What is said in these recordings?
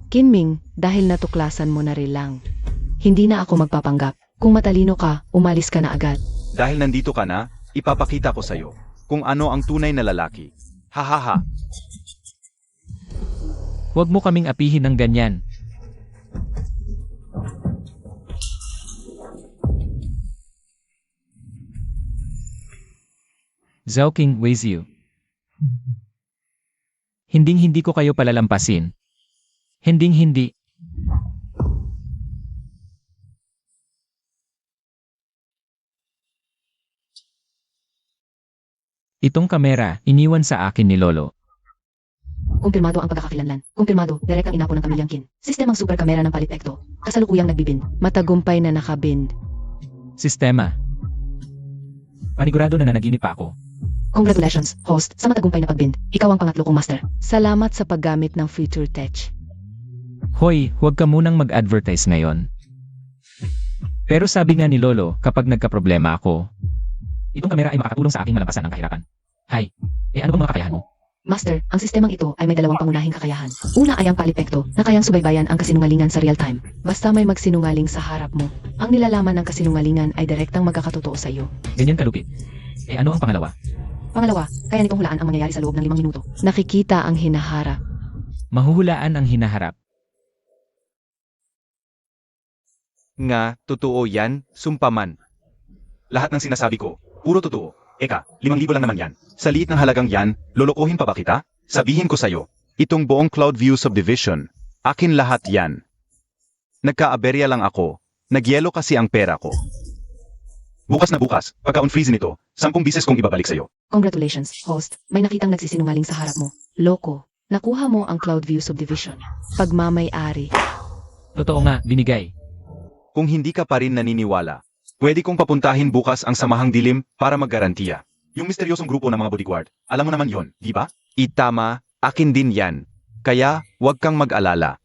Kinming, dahil natuklasan mo na rin lang. Hindi na ako magpapanggap. Kung matalino ka, umalis ka na agad. Dahil nandito ka na, ipapakita ko sa'yo kung ano ang tunay na lalaki. Hahaha. Huwag mo kaming apihin ng ganyan. Zhao King weighs you. Hinding-hindi ko kayo palalampasin. Hinding-hindi. Itong kamera, iniwan sa akin ni Lolo. Kumpirmado ang pagkakakilanlan. Kumpirmado, direct ang inapo ng pamilyang Kin. Sistemang super kamera ng Palipekto. Kasalukuyang nagbibind. Matagumpay na nakabind. Sistema. Panigurado na nanaginip pa ako. Congratulations, host, sa matagumpay na pagbind. Ikaw ang pangatlo kong master. Salamat sa paggamit ng future tech. Hoy, huwag ka munang mag-advertise ngayon. Pero sabi nga ni Lolo, kapag nagkaproblema ako, itong kamera ay makakatulong sa aking malampasan ang kahirapan. Hay, ano bang mga kakayahan mo? Master, ang sistemang ito ay may dalawang pangunahing kakayahan. Una ay ang Palipekto, na kayang subaybayan ang kasinungalingan sa real time. Basta may magsinungaling sa harap mo. Ang nilalaman ng kasinungalingan ay direktang magkakatotoo sa iyo. Ganyan kalupit. Ano ang pangalawa? Pangalawa, kaya nitong hulaan ang mangyayari sa loob ng 5 minuto. Nakikita ang hinaharap. Mahuhulaan ang hinaharap. Nga, totoo yan, sumpaman. Lahat ng sinasabi ko, puro totoo. Eka, 5,000 lang naman yan. Sa liit ng halagang yan, lolokohin pa ba kita? Sabihin ko sa'yo, itong buong Cloudview Subdivision, akin lahat yan. Nagka-aberya lang ako, nagyelo kasi ang pera ko. Bukas na bukas, pagka-unfreeze nito, 10 bises kong ibabalik sa'yo. Congratulations, host. May nakitang nagsisinungaling sa harap mo. Loko, nakuha mo ang Cloudview Subdivision. Pagmamay-ari. Totoo nga, binigay. Kung hindi ka pa rin naniniwala, pwede kong papuntahin bukas ang Samahang Dilim para maggarantiya. Yung misteryosong grupo ng mga bodyguard, alam mo naman yon, di ba? Itama, akin din yan. Kaya, huwag kang mag-alala.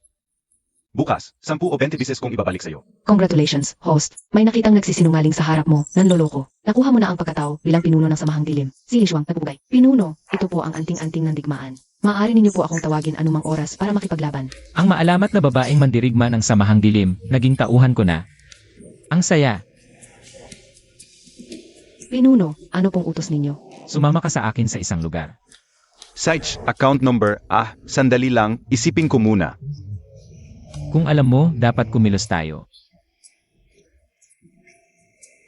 Bukas, 10 o 20 bises kong ibabalik sa'yo. Congratulations, host. May nakitang nagsisinungaling sa harap mo, nanloloko. Nakuha mo na ang pagkatao bilang pinuno ng Samahang Dilim. Si Lishuang nagpugay. Pinuno, ito po ang anting-anting ng digmaan. Maaari ninyo po akong tawagin anumang oras para makipaglaban. Ang maalamat na babaeng mandirigma ng Samahang Dilim, naging tauhan ko na. Ang saya. Pinuno, ano pong utos ninyo? Sumama ka sa akin sa isang lugar. Site, account number, sandali lang, isipin ko muna. Kung alam mo, dapat kumilos tayo.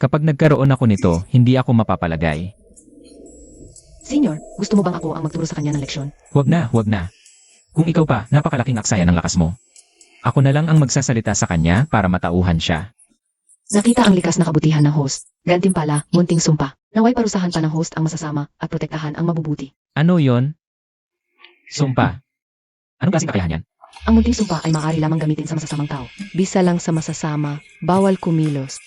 Kapag nagkaroon ako nito, hindi ako mapapalagay. Senior, gusto mo bang ako ang magturo sa kanya ng leksyon? Huwag na, huwag na. Kung ikaw pa, napakalaking aksaya ng lakas mo. Ako na lang ang magsasalita sa kanya para matauhan siya. Nakita ang likas na kabutihan ng host. Gantimpala, munting sumpa. Naway parusahan pa ng host ang masasama at protektahan ang mabubuti. Ano yon? Sumpa. Anong klaseng kakayahan yan? Ang munting sumpa ay maaari lamang gamitin sa masasamang tao. Bisa lang sa masasama, bawal kumilos.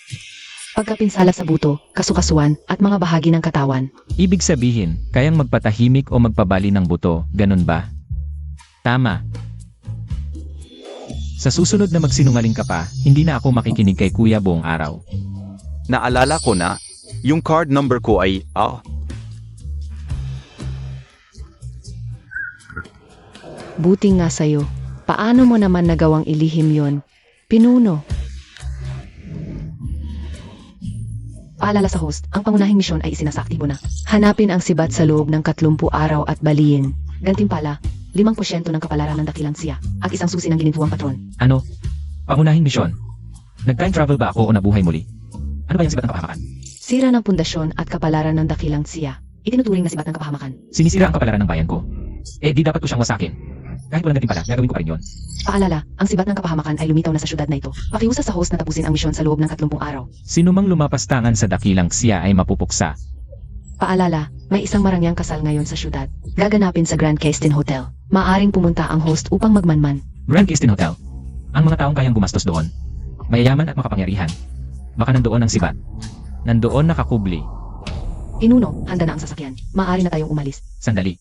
Pagkapinsala sa buto, kasukasuan, at mga bahagi ng katawan. Ibig sabihin, kayang magpatahimik o magpabali ng buto, ganun ba? Tama. Sa susunod na magsinungaling ka pa, hindi na ako makikinig kay kuya buong araw. Naalala ko na, yung card number ko ay, Buti nga sa'yo. Paano mo naman nagawang ilihim yon? Pinuno. Paalala sa host, ang pangunahing misyon ay isinasaktibo na. Hanapin ang sibat sa loob ng 30 araw at baliin. Gantimpala, 5% ng kapalaran ng dakilang siya at isang susi ng ginintuang patron. Ano? Pangunahing misyon? Nag-time travel ba ako o nabuhay muli? Ano ba yung sibat ng kapahamakan? Sira ng pundasyon at kapalaran ng dakilang siya. Itinuturing na sibat ng kapahamakan. Sinisira ang kapalaran ng bayan ko. Di dapat ko siyang wasakin. Kahit walang gantimpala, gagawin ko pa rin yun. Paalala, ang sibat ng kapahamakan ay lumitaw na sa syudad na ito. Pakiusap sa host na tapusin ang misyon sa loob ng 30 araw. Sino mang lumapastangan sa dakilang siya ay mapupuksa. Paalala, may isang marangyang kasal ngayon sa syudad. Gaganapin sa Grand Kestin Hotel. Maaring pumunta ang host upang magmanman. Grand Kestin Hotel. Ang mga taong kayang gumastos doon. Mayayaman at makapangyarihan. Baka nandoon ang sibat. Nandoon nakakubli. Pinuno, handa na ang sasakyan. Maaari na tayong umalis. Sandali.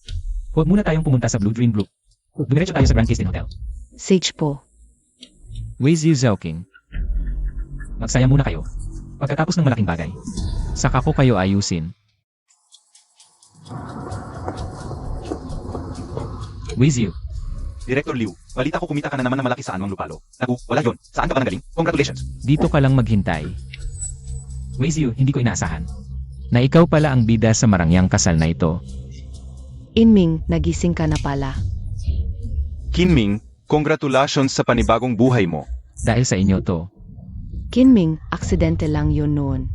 Huwag muna tayong pumunta sa Blue Dream Group. Dumiretso tayo sa Grand Kestin Hotel. Sage po. Weizi Zhao-King. Magsaya muna kayo. Pagkatapos ng malaking bagay. Saka ko kayo ayusin. Weizi. Director Liu, balita ko kumita ka na naman ng malaki sa anumang lupalo. Naku, wala yon. Saan ka ba nanggaling? Congratulations. Dito ka lang maghintay. Weizio, hindi ko inaasahan. Na ikaw pala ang bida sa marangyang kasal na ito. Inming, nagising ka na pala. Kinming, congratulations sa panibagong buhay mo. Dahil sa inyo to. Kinming, aksidente lang yun noon.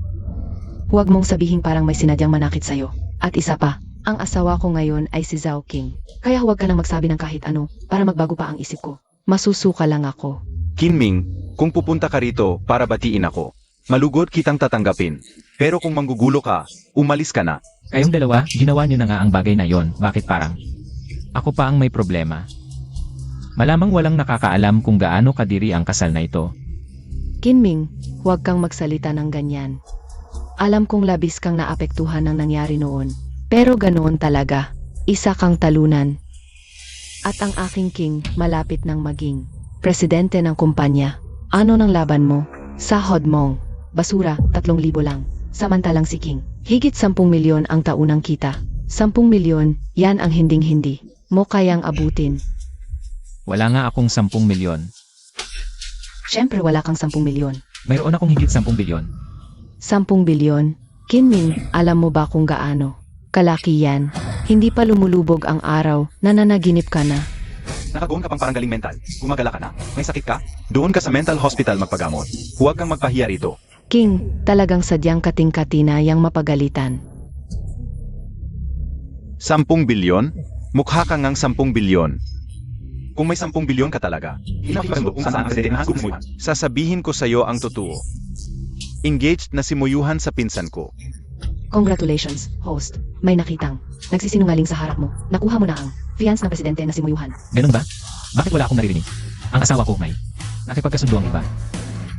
Huwag mong sabihin parang may sinadyang manakit sa'yo. At isa pa, ang asawa ko ngayon ay si Zhao King. Kaya huwag ka nang magsabi ng kahit ano para magbago pa ang isip ko. Masusuka lang ako. Kinming, kung pupunta ka rito para batiin ako, malugod kitang tatanggapin. Pero kung manggugulo ka, umalis ka na. Kayong dalawa, ginawa nyo na nga ang bagay na yon. Bakit parang? Ako pa ang may problema. Malamang walang nakakaalam kung gaano kadiri ang kasal na ito. Kinming, huwag kang magsalita ng ganyan. Alam kong labis kang naapektuhan ng nangyari noon. Pero ganoon talaga. Isa kang talunan. At ang aking king malapit ng maging presidente ng kumpanya. Ano ng laban mo? Sahod mong basura, 3,000 lang. Samantalang si King, higit 10 milyon ang taunang kita. 10 milyon, yan ang hinding-hindi mo kayang abutin. Wala nga akong 10 milyon. Siyempre wala kang 10 milyon. Mayroon akong higit 10 bilyon. 10 bilyon? Kinming, alam mo ba kung gaano kalaki yan? Hindi pa lumulubog ang araw na nanaginip ka na. Nakagoon ka pang parang galing mental. Gumagala ka na. May sakit ka? Doon ka sa mental hospital magpagamot. Huwag kang magpahiya rito. King, talagang sadyang kating-katina yang mapagalitan. 10 bilyon? Mukha ka ngang 10 bilyon. Kung may 10 bilyon ka talaga, sasabihin ko sa'yo ang totoo. Engaged na si Muyuhan sa pinsan ko. Congratulations, host. May nakitang nagsisinungaling sa harap mo. Nakuha mo na ang fiance ng presidente na si Muyuhan. Ganun ba? Bakit wala akong naririnig? Ang asawa ko may nakipagkasundo ang iba.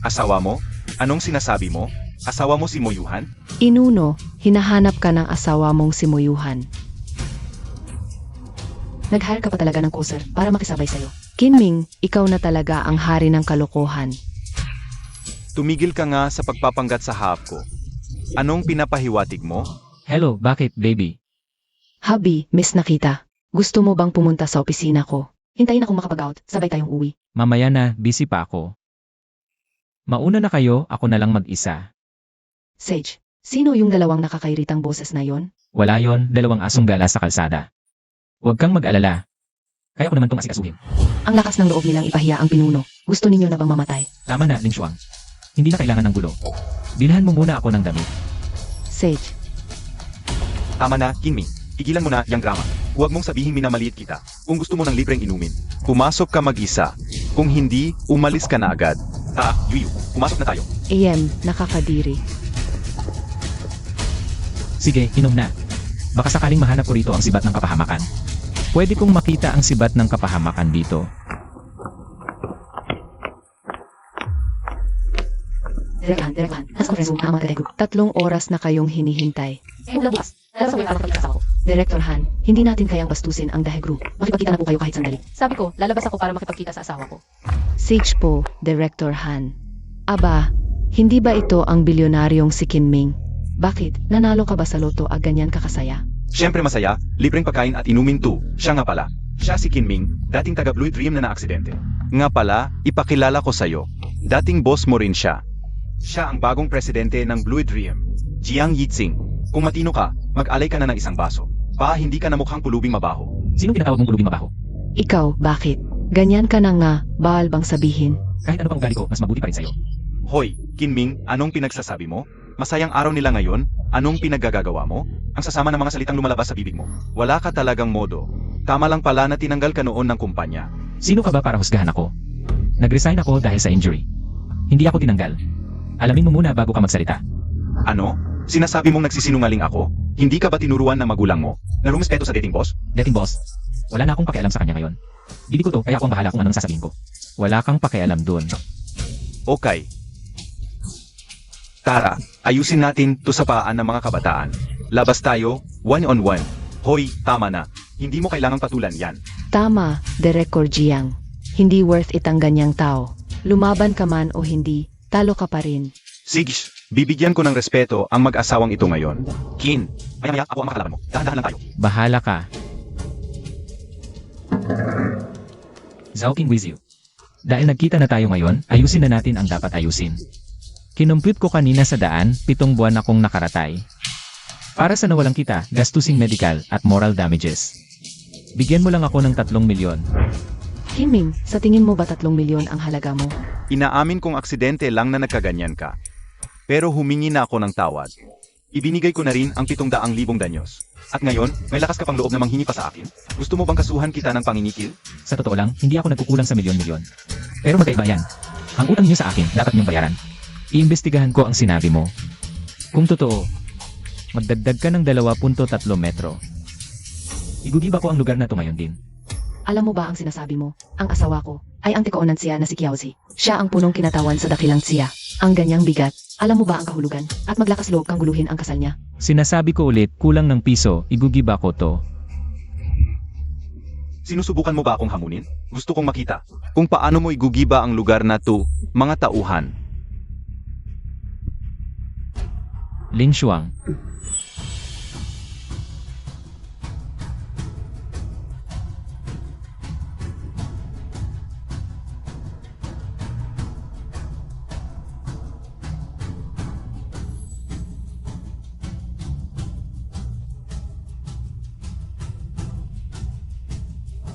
Asawa mo? Anong sinasabi mo? Asawa mo si Muyuhan? Inuno, hinahanap ka ng asawa mong si Muyuhan. Nag-hire ka pa talaga ng coser para makisabay sa'yo. Kinming, ikaw na talaga ang hari ng kalokohan. Tumigil ka nga sa pagpapanggat sa harap ko. Anong pinapahiwatig mo? Hello, bakit baby? Habi, miss na kita. Gusto mo bang pumunta sa opisina ko? Hintayin akong makapag-out, sabay tayong uwi. Mamaya na, busy pa ako. Mauna na kayo, ako na lang mag-isa. Sage, sino yung dalawang nakakairitang boses na yon? Wala yon, 2 asong gala sa kalsada. Huwag kang mag-alala. Kaya ko naman itong asikasuhin. Ang lakas ng loob nilang ipahiya ang pinuno. Gusto ninyo na bang mamatay? Tama na, Ling Shuang. Hindi na kailangan ng gulo. Bilhan mo muna ako ng damit. Sage, Tama na, Kinming. Igilan mo na yung drama. Huwag mong sabihin minamaliit kita. Kung gusto mo ng libreng inumin, pumasok ka mag-isa. Kung hindi, umalis ka na agad. Yuyu, pumasok na tayo. AM, nakakadiri. Sige, inom na. Baka sakaling mahanap ko rito ang sibat ng kapahamakan. Pwede kong makita ang sibat ng kapahamakan dito. Direkan, nasa conference room ang mga kadego. 3 oras na kayong hinihintay. Bukas, alam sa para magkakasama ko. Director Han, hindi natin kayang bastusin ang Dahegru. Makipagkita na po kayo kahit sandali. Sabi ko, lalabas ako para makipagkita sa asawa ko. Sage po, Director Han. Aba, hindi ba ito ang bilyonaryong si Kinming? Bakit? Nanalo ka ba sa loto at ganyan kakasaya? Siyempre masaya, libreng pagkain at inumin to. Siya nga pala. Siya si Kinming, dating taga Blue Dream na naaksidente. Nga pala, ipakilala ko sa'yo. Dating boss mo rin siya. Siya ang bagong presidente ng Blue Dream, Jiang Yitzing. Kung matino ka, mag-alay ka na ng isang baso. Hindi ka na mukhang pulubing mabaho. Sinong tinatawag mong pulubing mabaho? Ikaw, bakit? Ganyan ka na nga, bawal bang sabihin? Kahit ano pang ugali ko, mas mabuti pa rin sa'yo. Hoy, Kinming, anong pinagsasabi mo? Masayang araw nila ngayon, anong pinaggagawa mo? Ang sasama ng mga salitang lumalabas sa bibig mo. Wala ka talagang modo. Tama lang pala na tinanggal ka noon ng kumpanya. Sino ka ba para husgahan ako? Nag-resign ako dahil sa injury. Hindi ako tinanggal. Alamin mo muna bago ka magsalita. Ano? Sinasabi mong nagsisinungaling ako? Hindi ka ba tinuruan ng magulang mo? Na rumispeto sa dating boss? Dating boss, wala na akong pakialam sa kanya ngayon. Hindi ko to, kaya ako ang bahala kung anong sasabihin ko. Wala kang pakialam dun. Okay. Tara, ayusin natin to sa paan ng mga kabataan. Labas tayo, 1-on-1. Hoy, tama na. Hindi mo kailangang patulan yan. Tama, Director Jiang. Hindi worth it ang ganyang tao. Lumaban ka man o hindi, talo ka pa rin. Sige, bibigyan ko ng respeto ang mag-asawang ito ngayon. Kin, maya ako ang makalaban mo. Dahan-dahan lang tayo. Bahala ka. Zhao with you. Dahil nagkita na tayo ngayon, ayusin na natin ang dapat ayusin. Kinumpute ko kanina sa daan, 7 buwan akong nakaratay. Para sa nawalang kita, gastusin medical at moral damages. Bigyan mo lang ako ng 3 milyon. Kinming, sa tingin mo ba 3 milyon ang halaga mo? Inaamin kong aksidente lang na nagkaganyan ka. Pero humingi na ako ng tawad. Ibinigay ko na rin ang 700,000 danyos. At ngayon, may lakas ka pang loob na manghingi pa sa akin? Gusto mo bang kasuhan kita ng pangingikil? Sa totoo lang, hindi ako nagkukulang sa milyon-milyon. Pero magkaiba yan. Ang utang niyo sa akin, dapat niyong bayaran. Iimbestigahan ko ang sinabi mo. Kung totoo, magdagdag ka ng 2.3 metro. Igugiba ko ang lugar na to ngayon din. Alam mo ba ang sinasabi mo? Ang asawa ko ay ang tikoonan siya na si Kiaozi. Siya ang punong kinatawan sa dakilang siya. Ang ganyang bigat. Alam mo ba ang kahulugan? At maglakas loob kang guluhin ang kasal niya. Sinasabi ko ulit, kulang ng piso, igugiba ko to. Sinusubukan mo ba akong hamunin? Gusto kong makita kung paano mo igugiba ang lugar na to, mga tauhan. Lin Shuang.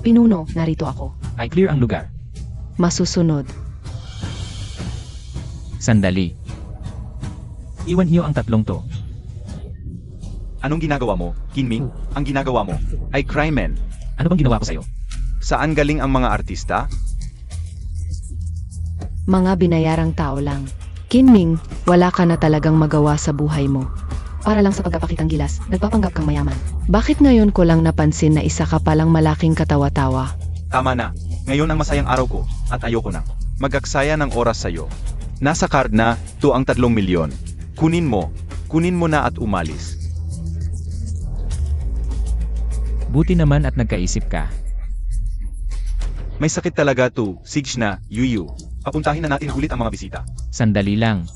Pinuno, narito ako. Ay clear ang lugar. Masusunod. Sandali. Iwan niyo ang 3 to. Anong ginagawa mo, Kinming? Ang ginagawa mo ay crime. Ano bang ginawa ko sa'yo? Saan galing ang mga artista? Mga binayarang tao lang. Kinming, wala ka na talagang magawa sa buhay mo. Para lang sa pagpapakitang gilas, nagpapanggap kang mayaman. Bakit ngayon ko lang napansin na isa ka palang malaking katawa-tawa? Tama na. Ngayon ang masayang araw ko at ayoko na. Magaksaya ng oras sa'yo. Nasa card na, to ang 3 milyon. Kunin mo na at umalis. Buti naman at nagkaisip ka. May sakit talaga to, Sigs na, Yuyu. Papuntahin na natin ulit ang mga bisita. Sandali lang.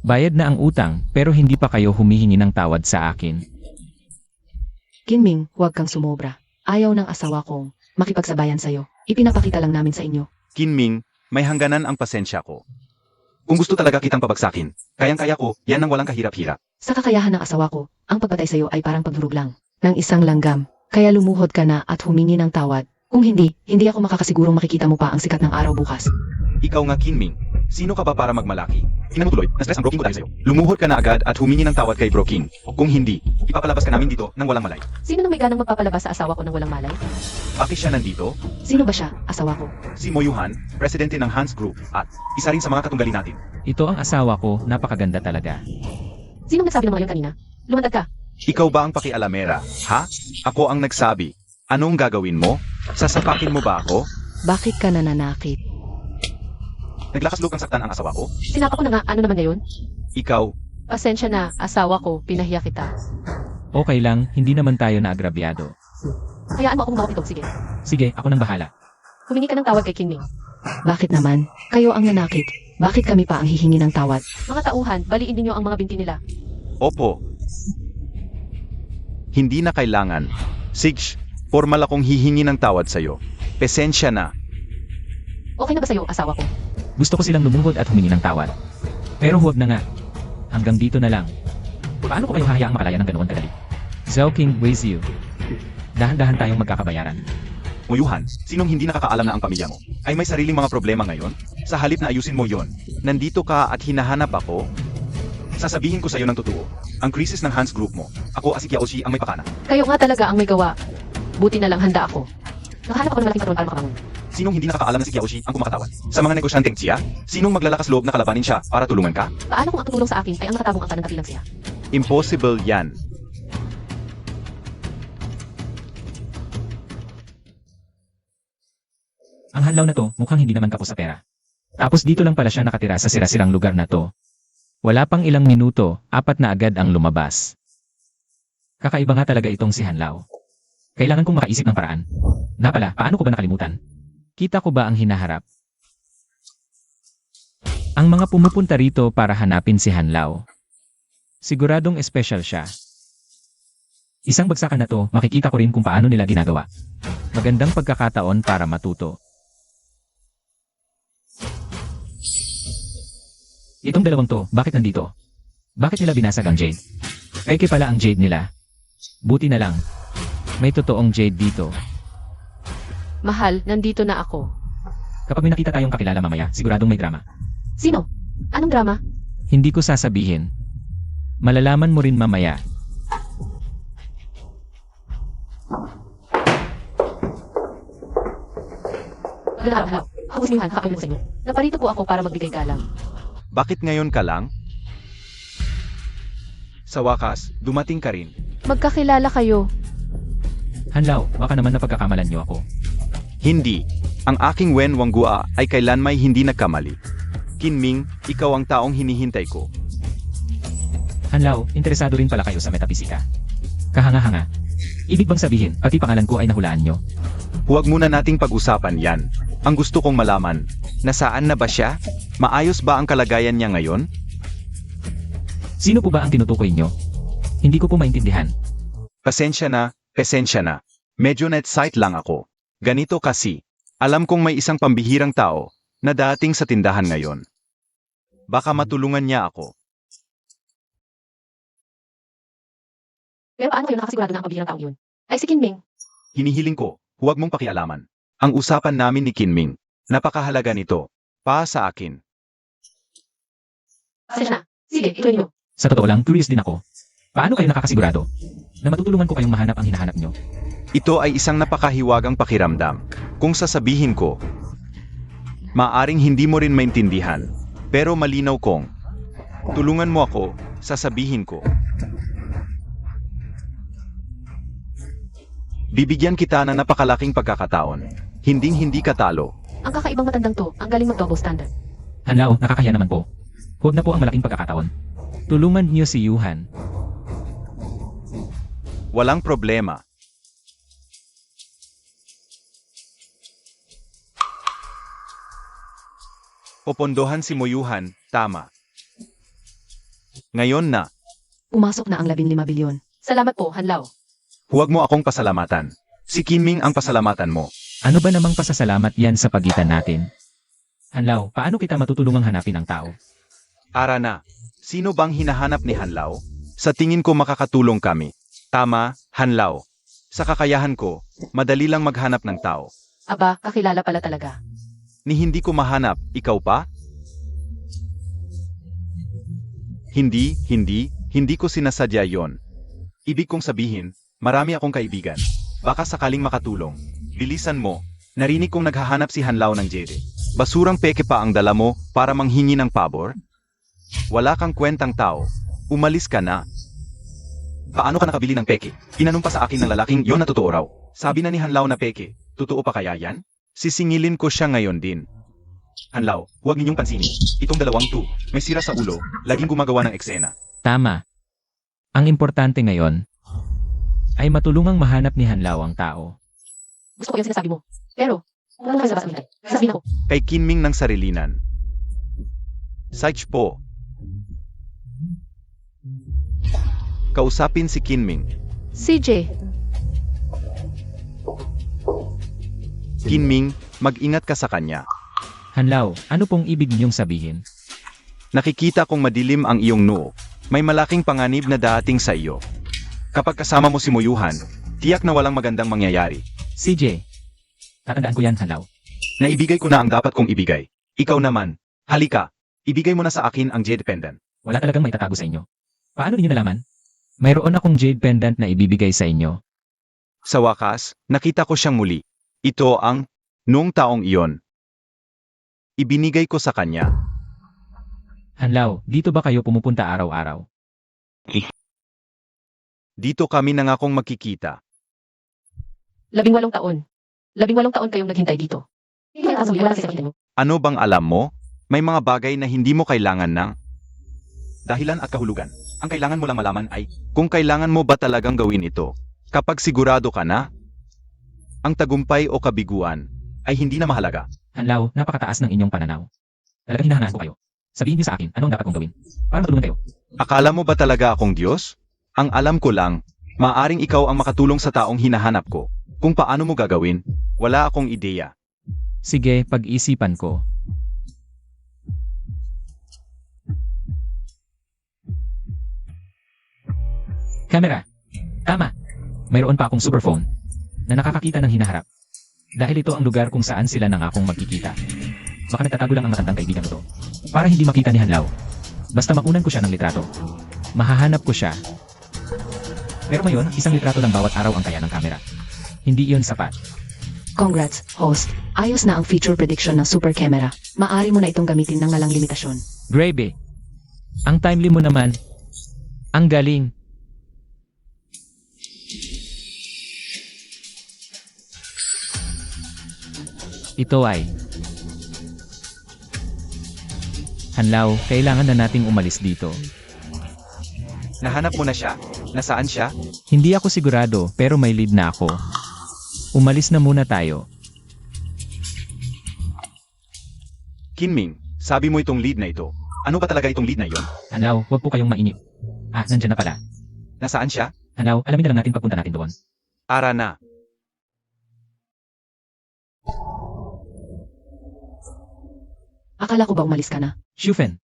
Bayad na ang utang, pero hindi pa kayo humihingi ng tawad sa akin. Kinming, huwag kang sumobra. Ayaw ng asawa kong makipagsabayan sa'yo. Ipinapakita lang namin sa inyo. Kinming, may hangganan ang pasensya ko. Kung gusto talaga kitang pabagsakin, kayang-kaya ko, yan ang walang kahirap-hirap. Sa kakayahan ng asawa ko, ang pagpatay sa'yo ay parang pagdurog lang ng isang langgam. Kaya lumuhod ka na at humingi ng tawad. Kung hindi ako makakasigurong makikita mo pa ang sikat ng araw bukas. Ikaw nga, Kinming. Sino ka ba para magmalaki? Tingnan mo tuloy, na-stress ang Bro King ko dahil sa'yo. Lumuhod ka na agad at humingi ng tawad kay Bro King. Kung hindi, ipapalabas ka namin dito nang walang malay. Sino nang may ganang magpapalabas sa asawa ko ng walang malay? Bakit siya nandito? Sino ba siya, asawa ko? Si Mo Yuhan, presidente ng Hans Group at isa rin sa mga katunggali natin. Ito ang asawa ko, napakaganda talaga. Sino nagsabi ng mga yun kanina? Lumantad ka. Ikaw ba ang pakialamera? Ha? Ako ang nagsabi. Anong gagawin mo? Sasapakin mo ba ako? Bakit ka nananakit? Naglakas loob kang saktan ang asawa ko? Sinapa ko na nga, ano naman ngayon? Ikaw, Pasensya na, asawa ko, pinahiya kita. Okay lang, hindi naman tayo na agrabyado. Hayaan mo akong mawapitog, sige. Sige, ako nang bahala. Humingi ka ng tawad kay Kinming. Bakit naman? Kayo ang nanakit. Bakit kami pa ang hihingi ng tawad? Mga tauhan, baliin ninyo ang mga binti nila. opo. Hindi na kailangan. Sigs, formal akong hihingi ng tawad sa'yo. Pesensya na. Okay na ba sa'yo, asawa ko? Gusto ko silang lumuhod at humingi ng tawad. Pero huwag na nga. Hanggang dito na lang. Paano ko kayo hahayaang makalaya ng ganoon kadali? Zhao King weighs you. Dahan-dahan tayong magkakabayaran. Muyuhan, sinong hindi nakakaalam na ang pamilya mo ay may sariling mga problema ngayon? Sa halip na ayusin mo yon, nandito ka at hinahanap ako? Sasabihin ko sa'yo ng totoo, ang krisis ng Hans Group mo, ako si Kiaoshi ang may pakana. Kayo nga talaga ang may gawa. Buti na lang handa ako. Nakahanap ako ng malaking patron para makabangon. Sinong hindi nakakaalam na si Kiaoshi ang kumakatawan? Sa mga negosyanteng siya? Sinong maglalakas loob na kalabanin siya para tulungan ka? Paano kung ang tutulong sa akin ay ang nakatabong ang kanang kapilang siya? Impossible yan. Ang hanlaw na to, mukhang hindi naman kapos sa pera. Tapos dito lang pala siya nakatira sa sira-sirang lugar na to. Wala pang ilang minuto, 4 na agad ang lumabas. Kakaiba nga talaga itong si Hanlao. Kailangan kong makaisip ng paraan. Na pala, paano ko ba nakalimutan? Kita ko ba ang hinaharap? Ang mga pumupunta rito para hanapin si Hanlao. Siguradong espesyal siya. Isang bagsakan na to, makikita ko rin kung paano nila ginagawa. Magandang pagkakataon para matuto. Itong dalawang to, bakit nandito? Bakit nila binasag ang jade? Peke pala ang jade nila. Buti na lang. May totoong jade dito. Mahal, nandito na ako. Kapag may nakita tayong kakilala mamaya, siguradong may drama. Sino? Anong drama? Hindi ko sasabihin. Malalaman mo rin mamaya. Magandang araw. Ako si Yuhan, kakailan sa inyo. Naparito po ako para magbigay galang. Bakit ngayon ka lang? Sa wakas, dumating ka rin. Magkakilala kayo. Hanlaw, baka naman napagkakamalan niyo ako. Hindi. Ang aking Wen Wanggua ay kailanmay hindi nagkamali. Kinming, ikaw ang taong hinihintay ko. Hanlaw, interesado rin pala kayo sa metapesika. Kahanga-hanga. Ibig bang sabihin, pati pangalan ko ay nahulaan nyo? Huwag muna nating pag-usapan yan. Ang gusto kong malaman, nasaan na ba siya? Maayos ba ang kalagayan niya ngayon? Sino po ba ang tinutukoy nyo? Hindi ko po maintindihan. Pasensya na, pasensya na. Medyo net sight lang ako. Ganito kasi, alam kong may isang pambihirang tao na dating sa tindahan ngayon. Baka matulungan niya ako. Pero paano kayo nakasigurado na ang pambihirang tao yun? Ay si Kinming. Hinihiling ko, huwag mong pakialaman. Ang usapan namin ni Kinming, napakahalaga nito. Pa sa akin. Pasensya na. Sige, ituloy niyo. Sa totoo lang, curious din ako. Paano kayo nakakasigurado na matutulungan ko kayong mahanap ang hinahanap nyo? Ito ay isang napakahiwagang pakiramdam. Kung sasabihin ko, maaring hindi mo rin maintindihan, pero malinaw kong, tulungan mo ako, sasabihin ko. Bibigyan kita ng napakalaking pagkakataon. Hinding-hindi ka talo. Ang kakaibang matandang to, ang galing mag-double standard. Hanlaw, nakakahiya naman po. Huwag na po ang malaking pagkakataon. Tulungan niyo si Yuhan. Walang problema. Popondohan si Moyuhan, tama. Ngayon na, Pumasok na ang 15 bilyon. Salamat po, Hanlaw. huwag mo akong pasalamatan. Si Kinming ang pasalamatan mo. Ano ba namang pasasalamat yan sa pagitan natin? Hanlaw, paano kita matutulungang hanapin ang tao? Ara na, sino bang hinahanap ni Hanlaw? Sa tingin ko makakatulong kami. Tama, Hanlaw. Sa kakayahan ko, madali lang maghanap ng tao. Aba, kakilala pala talaga. Ni hindi ko mahanap, ikaw pa? Hindi ko sinasadya yon. Ibig kong sabihin, marami akong kaibigan. Baka sakaling makatulong. Bilisan mo, narinig kong naghahanap si Hanlaw ng Jede. Basurang peke pa ang dala mo para manghingi ng pabor? Wala kang kwentang tao. Umalis ka na. Paano ka nakabili ng peke? Inanong pa sa akin ng lalaking yon na totoo raw. Sabi na ni Hanlaw na peke, totoo pa kaya yan? Sisingilin ko siya ngayon din. Hanlaw, huwag ninyong pansinin. Itong dalawang to, may sira sa ulo, laging gumagawa ng eksena. Tama. Ang importante ngayon ay matulungang mahanap ni Hanlaw ang tao. Gusto ko yung sinasabi mo. Pero, kung ano kayo sa basamihan, sasabihin ako. Kay Kinming ng sarilinan. Saich po. Kausapin si Kinming. CJ, Kinming, mag-ingat ka sa kanya. Hanlaw, ano pong ibig niyong sabihin? Nakikita kong madilim ang iyong noo. May malaking panganib na dating sa iyo. Kapag kasama mo si Moyuhan, tiyak na walang magandang mangyayari. CJ, tatandaan ko yan, Hanlaw. Naibigay ko na ang dapat kong ibigay. Ikaw naman, halika, ibigay mo na sa akin ang Jade Pendant. Wala talagang may tatago sa inyo. Paano niyo nalaman? Mayroon akong jade pendant na ibibigay sa inyo. Sa wakas, nakita ko siyang muli. Ito ang, noong taong iyon. Ibinigay ko sa kanya. Hanlaw, dito ba kayo pumupunta araw-araw? Dito kami nangakong magkikita. 18 taon. 18 taon kayong naghintay dito. Hindi kayo nakasuli, wala kasi sa kita nyo. Ano bang alam mo? May mga bagay na hindi mo kailangan ng dahilan at kahulugan. Ang kailangan mo lang malaman ay kung kailangan mo ba talagang gawin ito. Kapag sigurado ka na, ang tagumpay o kabiguan ay hindi na mahalaga. Hanlaw, napakataas ng inyong pananaw. Talagang hinahangaan ko kayo. Sabihin niyo sa akin, anong dapat kong gawin? Para matulungan kayo. Akala mo ba talaga akong Diyos? Ang alam ko lang, maaring ikaw ang makatulong sa taong hinahanap ko. Kung paano mo gagawin, wala akong ideya. Sige, pag-isipan ko. Camera. Tama. Mayroon pa akong superphone na nakakakita ng hinaharap. Dahil ito ang lugar kung saan sila nangakong magkikita. Baka nagtatago lang ang matandang kaibigan ko to. Para hindi makita ni Hanlaw. Basta makunan ko siya ng litrato. Mahahanap ko siya. Pero ngayon, isang litrato ng bawat araw ang kaya ng camera. Hindi iyon sapat. Congrats, host. Ayos na ang feature prediction ng super camera. Maari mo na itong gamitin ng walang limitasyon. Grabe. Ang timely mo naman. Ang galing. Ito ay Hanlaw, kailangan na nating umalis dito. Nahanap mo na siya? Nasaan siya? Hindi ako sigurado, pero may lead na ako. Umalis na muna tayo. Kinming, sabi mo itong lead na ito. Ano ba talaga itong lead na iyon? Hanlaw, huwag po kayong mainip. Nandyan na pala. Nasaan siya? Hanlaw, alamin na lang natin pagpunta natin doon. Ara na. Akala ko ba umalis ka na? Shufen,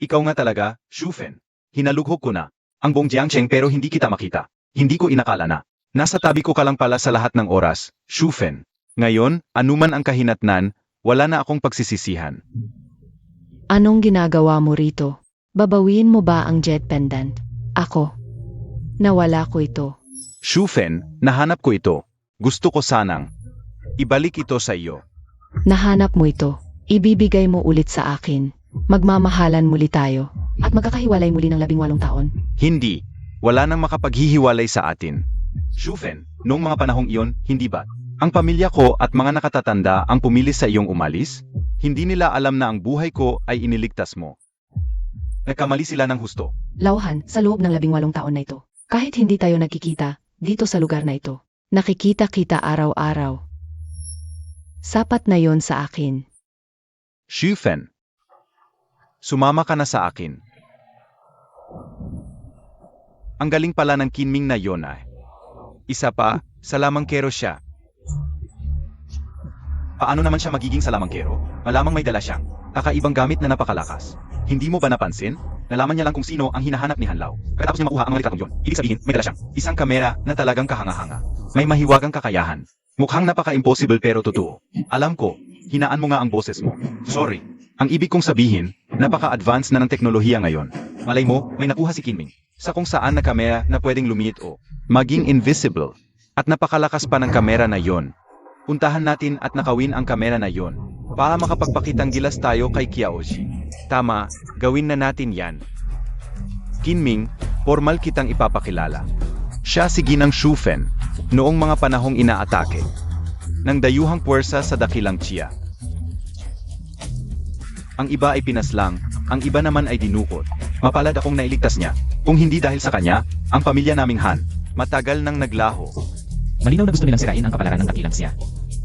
Ikaw nga talaga, Shufen. Hinalughog ko na. Ang buong Jiangcheng pero hindi kita makita. Hindi ko inakala na. Nasa tabi ko ka lang pala sa lahat ng oras, Shufen. Ngayon, anuman ang kahinatnan, wala na akong pagsisisihan. Anong ginagawa mo rito? Babawiin mo ba ang jet pendant? Ako. Nawala ko ito. Shufen, nahanap ko ito. Gusto ko sanang ibalik ito sa iyo. Nahanap mo ito. Ibibigay mo ulit sa akin. Magmamahalan muli tayo. At magkakahiwalay muli ng 18 taon. Hindi. Wala nang makapaghihiwalay sa atin. Shufen, noong mga panahong iyon, hindi ba? Ang pamilya ko at mga nakatatanda ang pumili sa iyong umalis? Hindi nila alam na ang buhay ko ay iniligtas mo. Nagkamali sila ng husto. Lauhan, sa loob ng 18 taon na ito. Kahit hindi tayo nagkikita, dito sa lugar na ito. Nakikita kita araw-araw. Sapat na yon sa akin. Shufen, sumama ka na sa akin. Ang galing pala ng Kinming na yon ay. Isa pa, salamangkero siya. Paano naman siya magiging salamangkero? Malamang may dala siyang kakaibang gamit na napakalakas. Hindi mo ba napansin? Nalaman niya lang kung sino ang hinahanap ni Hanlaw. Pagkatapos niya makuha ang mga litratong yon, ibig sabihin, may dala siyang isang kamera na talagang kahanga-hanga. May mahiwagang kakayahan. Mukhang napaka-impossible pero totoo. Alam ko, hinaan mo nga ang boses mo. Sorry. Ang ibig kong sabihin, napaka-advance na ng teknolohiya ngayon. Malay mo, may nakuha si Kinming. Sa kung saan na kamera na pwedeng lumiit o maging invisible. At napakalakas pa ng kamera na yon. Puntahan natin at nakawin ang kamera na yon. Para makapagpakitang gilas tayo kay Kiaoshi. Tama, gawin na natin yan. Kinming, formal kitang ipapakilala. Siya si Ginang Shufen, noong mga panahong inaatake ng dayuhang puwersa sa dakilang Chia. Ang iba ay pinaslang, ang iba naman ay dinukot. Mapalad akong nailigtas niya. Kung hindi dahil sa kanya, ang pamilya naming Han, matagal nang naglaho. Malinaw na gusto nilang sirain ang kapalaran ng dakilang siya.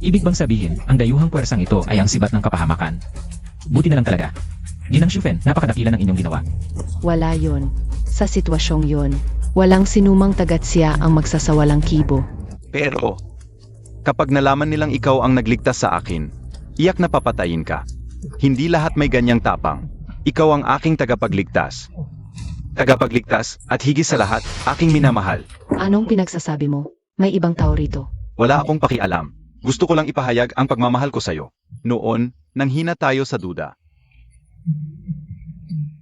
Ibig bang sabihin, ang dayuhang puwersang ito ay ang sibat ng kapahamakan? Buti na lang talaga. Ginang Shufen, napakadakila ng inyong ginawa. Wala yon. Sa sitwasyong yon, walang sinumang tagat-siya ang magsasawalang kibo. Pero, kapag nalaman nilang ikaw ang nagligtas sa akin, iyak na papatayin ka. Hindi lahat may ganyang tapang. Ikaw ang aking tagapagligtas. Tagapagligtas at higit sa lahat, aking minamahal. Anong pinagsasabi mo? May ibang tao rito. Wala akong pakialam. Gusto ko lang ipahayag ang pagmamahal ko sa'yo. Noon, nanghina tayo sa duda.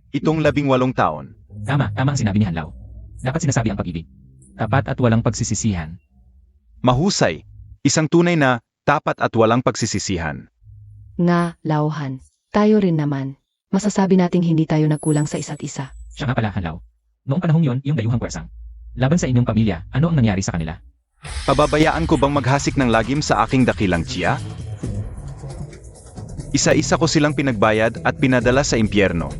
Itong 18 taon. Tama ang sinabi ni Hanlaw. Dapat sinasabi ang pag-ibig. Tapat at walang pagsisisihan. Mahusay. Isang tunay na, tapat at walang pagsisisihan. Nga, Lauhan. Tayo rin naman. Masasabi nating hindi tayo nagkulang sa isa't isa. Siya nga pala, Hanlaw. Noong panahong yon, yung dayuhang puwersang. Laban sa inyong pamilya, ano ang nangyari sa kanila? Pababayaan ko bang maghasik ng lagim sa aking dakilang Chia? Isa-isa ko silang pinagbayad at pinadala sa impyerno.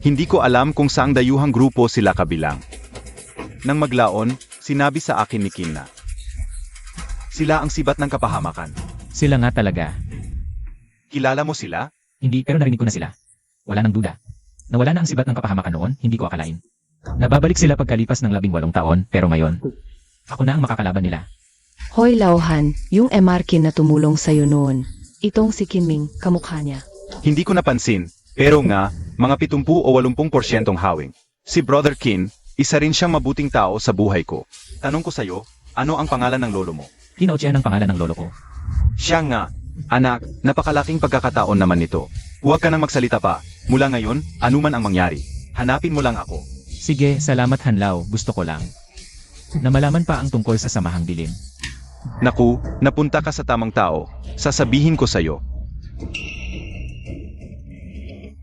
Hindi ko alam kung saang dayuhang grupo sila kabilang. Nang maglaon, sinabi sa akin ni Kim na sila ang sibat ng kapahamakan. Sila nga talaga. Kilala mo sila? Hindi, pero narinig ko na sila. Wala nang duda. Nawala na ang sibat ng kapahamakan noon, hindi ko akalain. Nababalik sila pagkalipas ng 18 taon, pero ngayon, ako na ang makakalaban nila. Hoy Lauhan, yung Emarkin na tumulong sa'yo noon. Itong si Kinming, kamukha niya. Hindi ko napansin, pero nga, mga 70 o 80% hawing. Si Brother Kin, Isa rin siyang mabuting tao sa buhay ko. Tanong ko sa'yo, ano ang pangalan ng lolo mo? Kinautya ng pangalan ng lolo ko. Siya nga. Anak, napakalaking pagkakataon naman nito. Huwag ka nang magsalita pa. Mula ngayon, anuman ang mangyari. Hanapin mo lang ako. Sige, salamat Hanlaw, gusto ko lang. Na malaman pa ang tungkol sa Samahang Dilim. Naku, napunta ka sa tamang tao. Sasabihin ko sa'yo.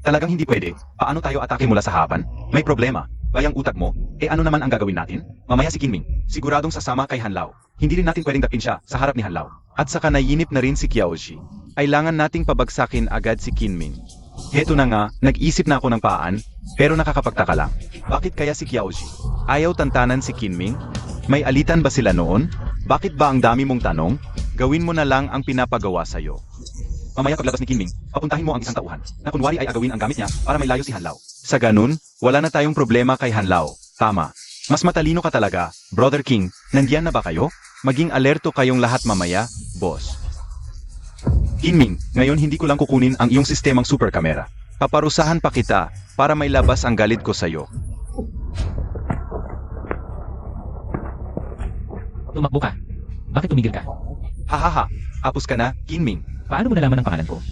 Talagang hindi pwede. Paano tayo atake mula sa harapan? May problema. Bayang utak mo? Ano naman ang gagawin natin? Mamaya si Kinming. Siguradong sasama kay Hanlaw. Hindi rin natin pwedeng dapin siya sa harap ni Hanlaw. At saka naiinip na rin si Qiaoji. Kailangan nating pabagsakin agad si Kinming. Heto na nga, nag-isip na ako ng paan, pero nakakapagtaka lang. Bakit kaya si Qiaoji? Ayaw tantanan si Kinming? May alitan ba sila noon? Bakit ba ang dami mong tanong? Gawin mo na lang ang pinapagawa sa'yo. Mamaya paglabas ni Kinming, papuntahin mo ang isang tauhan na kunwari ay agawin ang gamit niya para may layo si Hanlaw. Sa ganun, wala na tayong problema kay Hanlaw. Tama. Mas matalino ka talaga, Brother King. Nandiyan na ba kayo? Maging alerto kayong lahat mamaya, boss. Kinming, ngayon hindi ko lang kukunin ang iyong sistemang super camera. Paparusahan pa kita para may labas ang galit ko sa'yo. Tumakbo ka. Bakit tumigil ka? Hahaha, apos ka na, Kinming. Paano mo nalaman ang pangalan ko?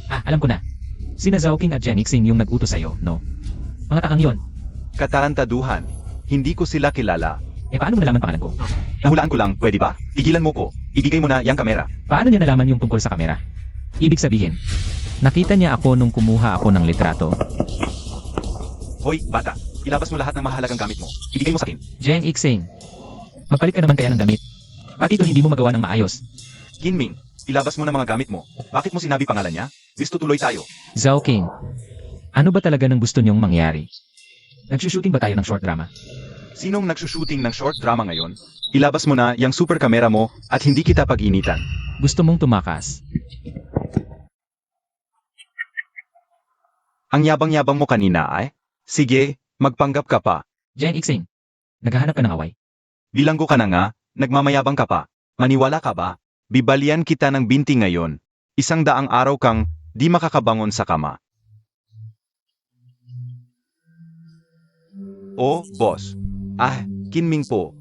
Alam ko na. Sina Zhao King at Jen Xing yung nag-utos sa'yo, no? Mga takang yon. Katarantaduhan. Hindi ko sila kilala. Paano mo nalaman pangalan ko? Nahulaan ko lang, pwede ba? Tigilan mo ko. Ibigay mo na yang kamera. Paano niya nalaman yung tungkol sa kamera? Ibig sabihin, nakita niya ako nung kumuha ako ng litrato. Hoy, bata. Ilabas mo lahat ng mahalagang gamit mo. Ibigay mo sa akin. Jen Xing, magpalit ka naman kaya ng damit. Pati ito hindi mo magawa ng maayos. Kinming, ilabas mo na mga gamit mo. Bakit mo sinabi pangalan niya? Gusto tuloy tayo. Zhao King, ano ba talaga ng gusto niyong mangyari? Nagsushooting ba tayo ng short drama? Sinong nagsushooting ng short drama ngayon? Ilabas mo na yang super kamera mo at hindi kita pag-initan. Gusto mong tumakas? Ang yabang-yabang mo kanina ay? Sige, magpanggap ka pa. Jen Xing, naghahanap ka ng away? Bilanggo ka na nga, nagmamayabang ka pa. Maniwala ka ba? Bibalian kita ng binti ngayon. 100 araw kang di makakabangon sa kama. Oh, boss. Kinming po.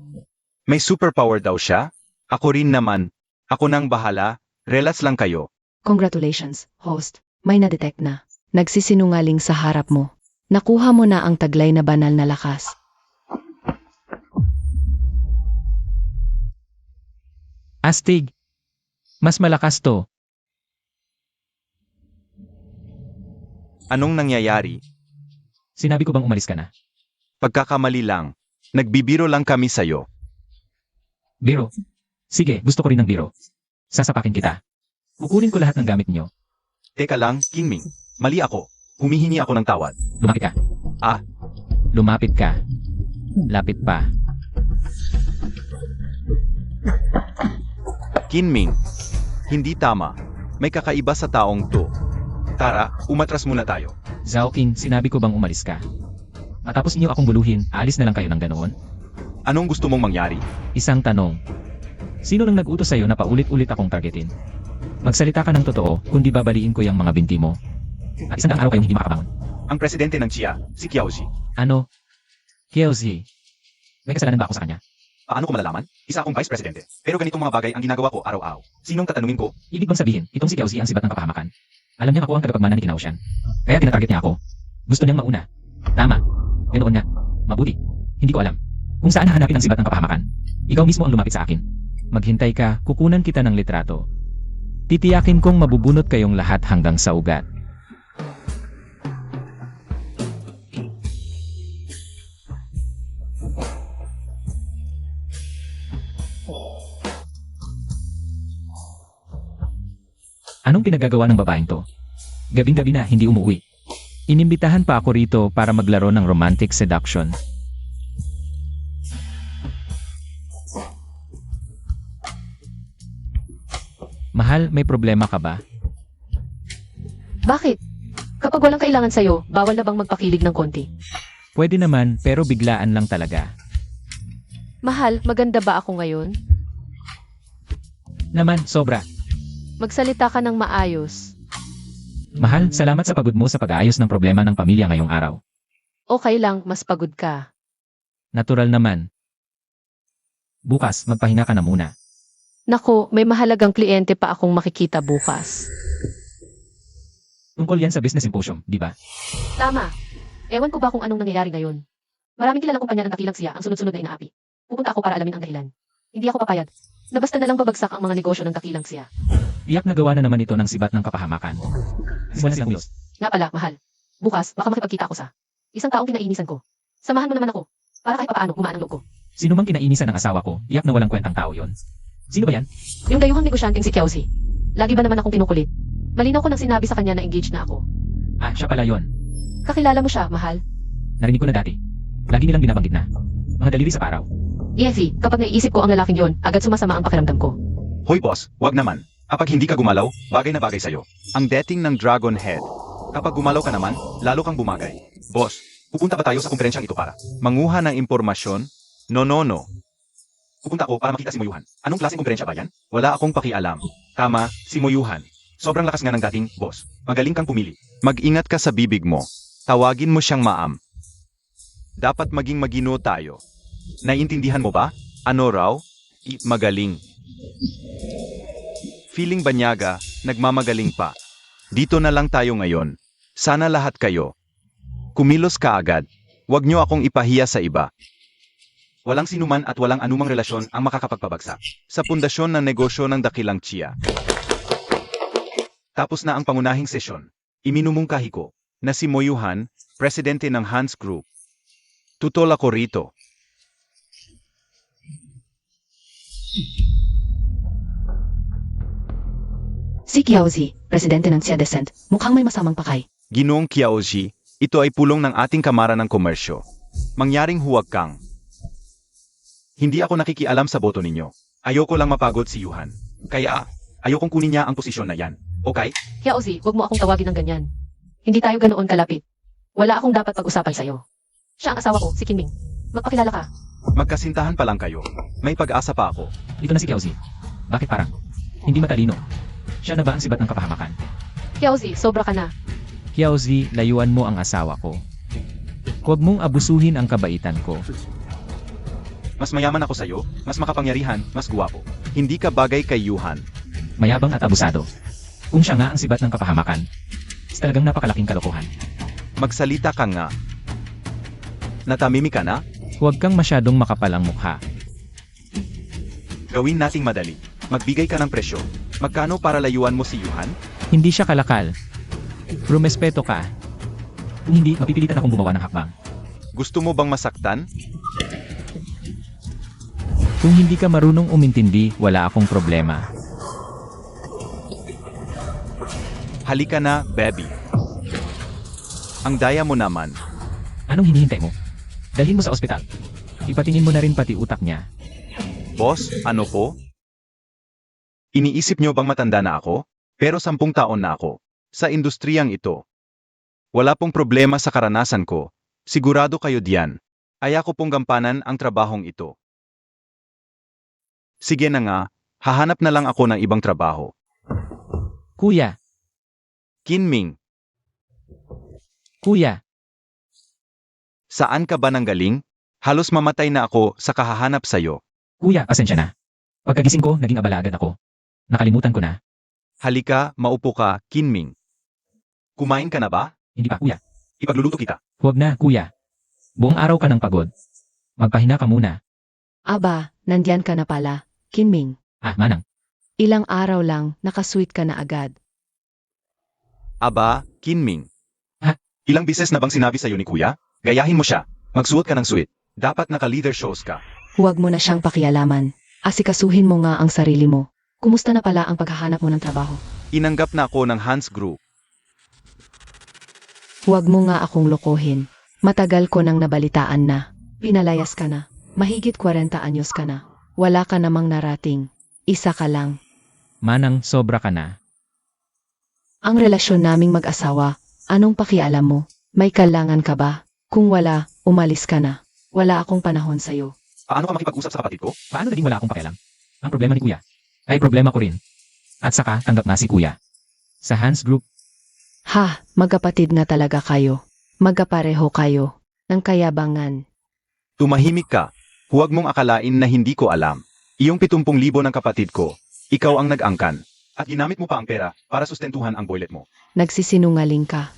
May superpower daw siya? Ako rin naman. Ako nang bahala. Relax lang kayo. Congratulations, host. May na-detect na. Nagsisinungaling sa harap mo. Nakuha mo na ang taglay na banal na lakas. Astig. Mas malakas to. Anong nangyayari? Sinabi ko bang umalis ka na? Pagkakamali lang. Nagbibiro lang kami sa'yo. Biro. Sige, gusto ko rin ng biro. Sasapakin kita. Kukunin ko lahat ng gamit niyo. Teka lang, Kinming. Mali ako. Humihingi ako ng tawad. Lumapit ka. Lumapit ka. Lapit pa. Kinming. Hindi tama. May kakaiba sa taong to. Tara, umatras muna tayo. Zhao King, sinabi ko bang umalis ka? Matapos niyo akong buluhin, alis na lang kayo ng ganoon? Anong gusto mong mangyari? Isang tanong. Sino nang nag-utos sa'yo na paulit-ulit akong targetin? Magsalita ka ng totoo, kundi babaliin ko yung mga binti mo. At 100 araw kayong hindi makabangon. Ang presidente ng Chia, si Qiaoji. Ano? Qiaozi. May kasalanan ba ako sa kanya? Paano ko malalaman? Isa akong vice presidente. Pero ganitong mga bagay ang ginagawa ko araw-araw. Sinong tatanungin ko? Ibig bang sabihin, itong si Qiaozi ang sibat ng kapahamakan? Alam niya ako ang tagapagmana ni Kinausyan. Kaya tinatarget niya ako. Gusto niyang mauna. Tama. Ganoon nga. Mabuti. Hindi ko alam. Kung saan hahanapin ang sibat ng kapahamakan. Ikaw mismo ang lumapit sa akin. Maghintay ka, kukunan kita ng litrato. Titiyakin kong mabubunot kayong lahat hanggang sa ugat. Anong pinagagawa ng babaeng to? Gabing-gabi na, hindi umuwi. Inimbitahan pa ako rito para maglaro ng romantic seduction. Mahal, may problema ka ba? Bakit? Kapag walang kailangan sa'yo, bawal na bang magpakilig ng konti? Pwede naman, pero biglaan lang talaga. Mahal, maganda ba ako ngayon? Naman, sobra. Magsalita ka ng maayos. Mahal, salamat sa pagod mo sa pag-aayos ng problema ng pamilya ngayong araw. Okay lang, mas pagod ka. Natural naman. Bukas, magpahinga ka na muna. Nako, may mahalagang kliyente pa akong makikita bukas. Tungkol yan sa business symposium, di ba? Tama. Ewan ko ba kung anong nangyayari ngayon. Maraming kilalang kumpanya ng dakilang siya ang sunod-sunod na inaapi. Pupunta ako para alamin ang dahilan. Hindi ako papayag. Na basta na lang babagsak ang mga negosyo ng dakilang siya. Iyak na gawa na naman ito ng sibat ng kapahamakan. Wala silang ulos. Nga pala, mahal. Bukas, baka makipagkita ako sa isang taong kinainisan ko. Samahan mo naman ako. Para kahit papaano gumaan ang loob ko. Sino mang kinainisan ng asawa ko, iyak na walang kwentang tao yon. Sino ba yan? Yung dayuhang negosyanteng si Kiausi. Lagi ba naman akong kinukulit? Malinaw ko nang sinabi sa kanya na engaged na ako. Ah, siya pala yon. Kakilala mo siya, mahal? Narinig ko na dati. Lagi nilang binabanggit na. Mga daliri sa paraw. Effie, kapag naiisip ko ang lalaking yon, agad sumasama ang pakiramdam ko. Hoy boss, wag naman. Kapag hindi ka gumalaw, bagay na bagay sa'yo. Ang dating ng Dragon Head. Kapag gumalaw ka naman, lalo kang bumagay. Boss, pupunta ba tayo sa komperensyang ito para manguha ng impormasyon? No. Pupunta ako para makita si Moyuhan. Anong klaseng komperensya ba yan? Wala akong pakialam. Tama, si Moyuhan. Sobrang lakas nga ng dating, boss. Magaling kang pumili. Mag-ingat ka sa bibig mo. Tawagin mo siyang maam. Dapat maging magino tayo. Naiintindihan mo ba? Ano raw? Magaling. Feeling banyaga, nagmamagaling pa. Dito na lang tayo ngayon. Sana lahat kayo. Kumilos ka agad. Huwag niyo akong ipahiya sa iba. Walang sinuman at walang anumang relasyon ang makakapagpabagsak sa pundasyon ng negosyo ng dakilang Chia. Tapos na ang pangunahing sesyon. Iminumungkahi ko na si Moyuhan, presidente ng Hans Group. Tutol ako rito. Si Kiauzi, presidente ng Xia Descent, mukhang may masamang pakay. Ginoong Kiaoji, ito ay pulong ng ating Kamara ng Komersyo. Mangyaring huwag kang. Hindi ako nakikialam sa boto ninyo. Ayoko lang mapagod si Yuhan. Kaya, ayokong kunin niya ang posisyon na yan. Okay? Kiausi, wag mo akong tawagin ng ganyan. Hindi tayo ganoon kalapit. Wala akong dapat pag-usapan sa'yo. Siya ang asawa ko, si Kinming. Magpakilala ka. Magkasintahan pa lang kayo. May pag-asa pa ako. Ito na si Kiauzi. Bakit parang? Hindi matalino. Siya na ba ang sibat ng kapahamakan? Kiausi, sobra ka na. Kiauzi, layuan mo ang asawa ko. Huwag mong abusuhin ang kabaitan ko. Mas mayaman ako sa'yo, mas makapangyarihan, mas guwapo. Hindi ka bagay kay Yuhan. Mayabang at abusado. Kung siya nga ang sibat ng kapahamakan, talagang napakalaking kalokohan. Magsalita ka nga. Natamimi ka na? Huwag kang masyadong makapalang mukha. Gawin nating madali. Magbigay ka ng presyo. Magkano para layuan mo si Yuhan? Hindi siya kalakal. Rumespeto ka. Kung hindi, mapipilitan akong gumawa ng hakbang. Gusto mo bang masaktan? Kung hindi ka marunong umintindi, wala akong problema. Halika na, baby. Ang daya mo naman. Anong hinihintay mo? Dalhin mo sa ospital. Ipatingin mo na rin pati utak niya. Boss, ano po? Iniisip nyo bang matanda na ako? Pero 10 taon na ako. Sa industriyang ito. Wala pong problema sa karanasan ko. Sigurado kayo diyan. Ayoko pong gampanan ang trabahong ito. Sige na nga, hahanap na lang ako ng ibang trabaho. Kuya, Kinming, kuya, saan ka ba nanggaling? Halos mamatay na ako sa kahahanap sa'yo. kuya, pasensya na. Pagkagising ko, naging abala agad ako. Nakalimutan ko na. Halika, maupo ka, Kinming. Kumain ka na ba? Hindi pa, kuya. Ipagluluto kita. Huwag na, kuya. Buong araw ka ng pagod. Magpahinga ka muna. Aba, nandyan ka na pala. Kinming, Ah, manang. ilang araw lang, nakasweet ka na agad. Aba, Kinming. Ha? Ilang bises na bang sinabi sa'yo ni Kuya? Gayahin mo siya. Magsuot ka ng suit. Dapat naka-leader shows ka. Huwag mo na siyang pakialaman. Asikasuhin mo nga ang sarili mo. Kumusta na pala ang paghahanap mo ng trabaho? Inanggap na ako ng Hans Group. Huwag mo nga akong lokohin. Matagal ko nang nabalitaan na. Pinalayas ka na. Mahigit 40 anyos ka na. Wala ka namang narating. Isa ka lang. Manang, sobra ka na. Ang relasyon naming mag-asawa, anong pakialam mo? May kailangan ka ba? Kung wala, umalis ka na. Wala akong panahon sa'yo. Paano ka makipag-usap sa kapatid ko? Paano naging wala akong pakialam? Ang problema ni kuya ay problema ko rin. At saka, tanggap na si kuya. Sa Hans Group, Ha, magkapatid nga talaga kayo. Magkapareho kayo. Ng kayabangan. Tumahimik ka. Huwag mong akalain na hindi ko alam. Iyong 70,000 ng kapatid ko, ikaw ang nag-angkan. At ginamit mo pa ang pera para sustentuhan ang boylet mo. Nagsisinungaling ka.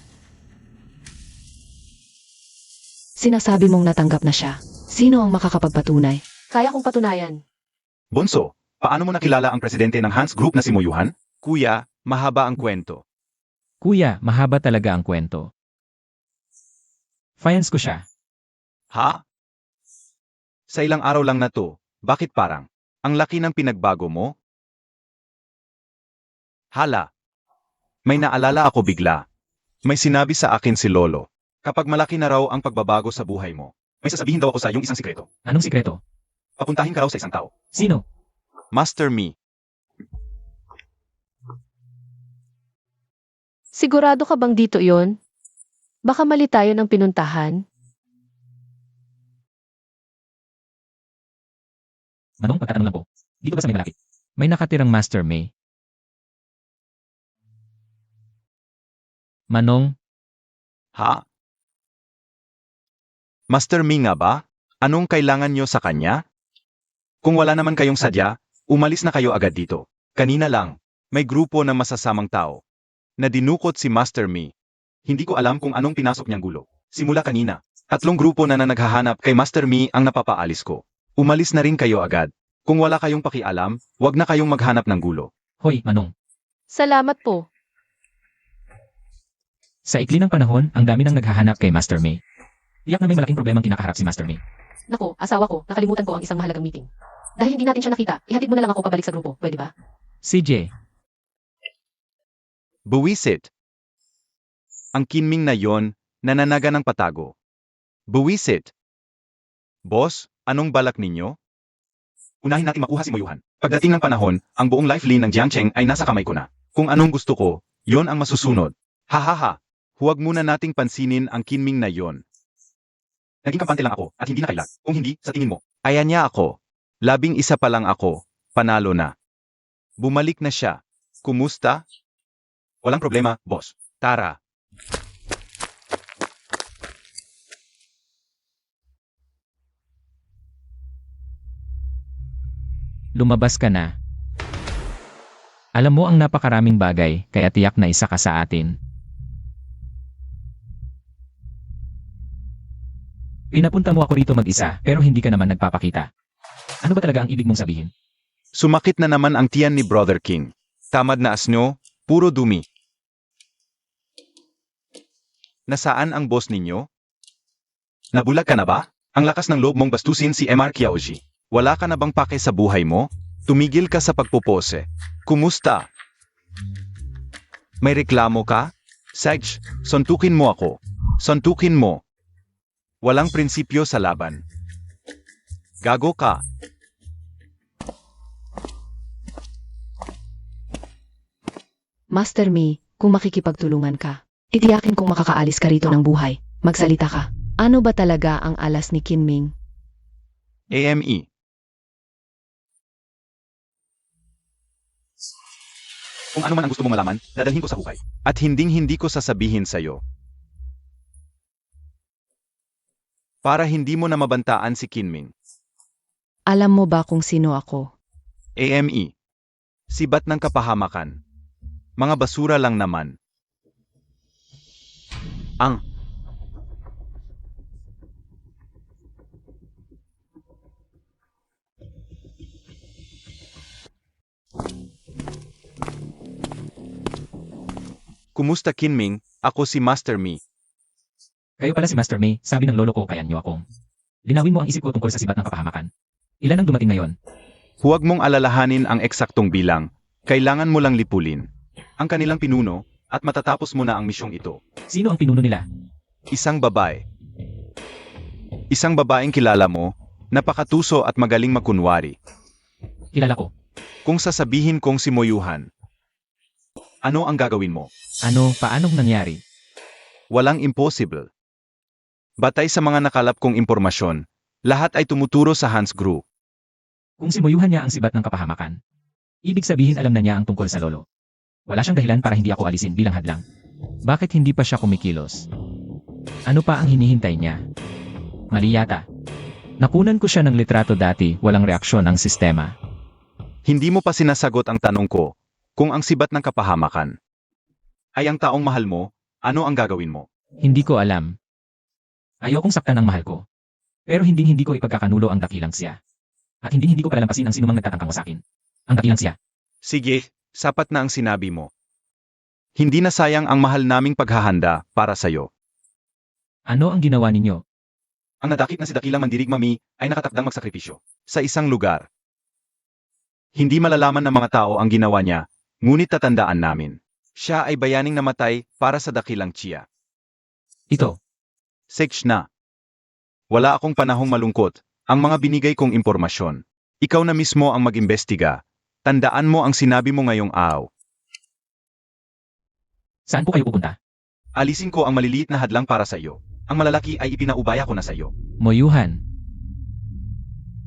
Sinasabi mong natanggap na siya. Sino ang makakapagpatunay? Kaya kong patunayan. Bonso, paano mo nakilala ang presidente ng Hans Group na si Moyuhan? Kuya, mahaba ang kwento. Kuya, mahaba talaga ang kwento. Finance ko siya. Ha? Sa ilang araw lang na to, bakit parang ang laki ng pinagbago mo? Hala. May naalala ako bigla. May sinabi sa akin si Lolo. Kapag malaki na raw ang pagbabago sa buhay mo, may sasabihin daw ako sa iyong isang sikreto. Anong sikreto? Papuntahin ka raw sa isang tao. Sino? Master Me. Sigurado ka bang dito yon? Baka mali tayo ng pinuntahan. Manong, pagtatanong lang po. Dito ba sa may malapit? May nakatirang Master May. Manong, Ha? Master Me nga ba? Anong kailangan nyo sa kanya? Kung wala naman kayong sadya, umalis na kayo agad dito. Kanina lang, may grupo ng masasamang tao na dinukot si Master Me. Hindi ko alam kung anong pinasok niyang gulo. Simula kanina, 3 grupo na naghahanap kay Master Me ang napapaalis ko. Umalis na rin kayo agad. Kung wala kayong pakialam, wag na kayong maghanap ng gulo. hoy, Manong. Salamat po. Sa ikli ng panahon, ang dami nang naghahanap kay Master May. Tiyak na may malaking problemang kinakaharap si Master May. Naku, asawa ko, nakalimutan ko ang isang mahalagang meeting. Dahil hindi natin siya nakita, ihatid mo na lang ako pabalik sa grupo, pwede ba? CJ, Buwisit. Ang kinming na yon, nananaga ng patago. Buwisit. Boss, anong balak ninyo? Unahin natin makuha si Moyuhan. Pagdating ng panahon, ang buong life line ng Jiangcheng ay nasa kamay ko na. Kung anong gusto ko, yon ang masusunod. Hahaha. Huwag muna nating pansinin ang kinming na yon. Naging kampante lang ako at hindi na kailag. Kung hindi, sa tingin mo, ayan niya ako. 11 pa lang ako. Panalo na. Bumalik na siya. Kumusta? Walang problema, boss. Tara. lumabas ka na. Alam mo ang napakaraming bagay, kaya tiyak na isa ka sa atin. Pinapunta mo ako rito mag-isa, pero hindi ka naman nagpapakita. Ano ba talaga ang ibig mong sabihin? Sumakit na naman ang tiyan ni Brother King. Tamad na asnyo, puro dumi. Nasaan ang boss ninyo? Nabulag ka na ba? Ang lakas ng loob mong bastusin si MR Kiaoji. Wala ka na bang pake sa buhay mo? Tumigil ka sa pagpupose. Kumusta? May reklamo ka? Sage, suntukin mo ako. Suntukin mo. Walang prinsipyo sa laban. Gago ka. Master Me, kung makikipagtulungan ka, titiyakin kung makakaalis ka rito ng buhay. Magsalita ka. Ano ba talaga ang alas ni Kinming? AME. Kung ano man ang gusto mong malaman, dadalhin ko sa hukay. At hinding-hindi ko sasabihin sa'yo. Para hindi mo na mabantaan si Kinming. Alam mo ba kung sino ako? AME. Sibat ng kapahamakan. Mga basura lang naman. Ang Kumusta Kinming? Ako si Master Me. Kayo pala si Master May, sabi ng lolo ko kaya niyo akong. Linawin mo ang isip ko tungkol sa sibat ng kapahamakan. Ilan ang dumating ngayon? Huwag mong alalahanin ang eksaktong bilang. Kailangan mo lang lipulin ang kanilang pinuno at matatapos mo na ang misyong ito. Sino ang pinuno nila? Isang babae. Isang babaeng kilala mo, napakatuso at magaling makunwari. Kilala ko. Kung sasabihin kong si Moyuhan, ano ang gagawin mo? Ano, paanong nangyari? Walang impossible. Batay sa mga nakalap kong impormasyon, lahat ay tumuturo sa Hans Group. Kung simuyuhan niya ang sibat ng kapahamakan, ibig sabihin alam na niya ang tungkol sa lolo. Wala siyang dahilan para hindi ako alisin bilang hadlang. Bakit hindi pa siya kumikilos? Ano pa ang hinihintay niya? Mali yata. Nakunan ko siya ng litrato dati, walang reaksyon ang sistema. Hindi mo pa sinasagot ang tanong ko, kung ang sibat ng kapahamakan ay ang taong mahal mo, ano ang gagawin mo? Hindi ko alam. Ayokong saktan ang mahal ko. Pero hindi ko ipagkakanulo ang dakilang siya. At hindi ko palalampasin ang sinumang nagtatangkang sa akin. Ang dakilang siya. Sige, sapat na ang sinabi mo. Hindi na sayang ang mahal naming paghahanda para sa'yo. Ano ang ginawa ninyo? Ang nadakip na si Dakilang Mandirigmami ay nakatakdang magsakripisyo sa isang lugar. Hindi malalaman ng mga tao ang ginawa niya, ngunit tatandaan namin. Siya ay bayaning namatay para sa Dakilang Chia. Ito. Seks na. Wala akong panahong malungkot, ang mga binigay kong impormasyon. Ikaw na mismo ang mag-imbestiga. Tandaan mo ang sinabi mo ngayong araw. Saan po kayo pupunta? Alisin ko ang maliliit na hadlang para sa iyo. Ang malalaki ay ipinaubaya ko na sa iyo. Moyuhan.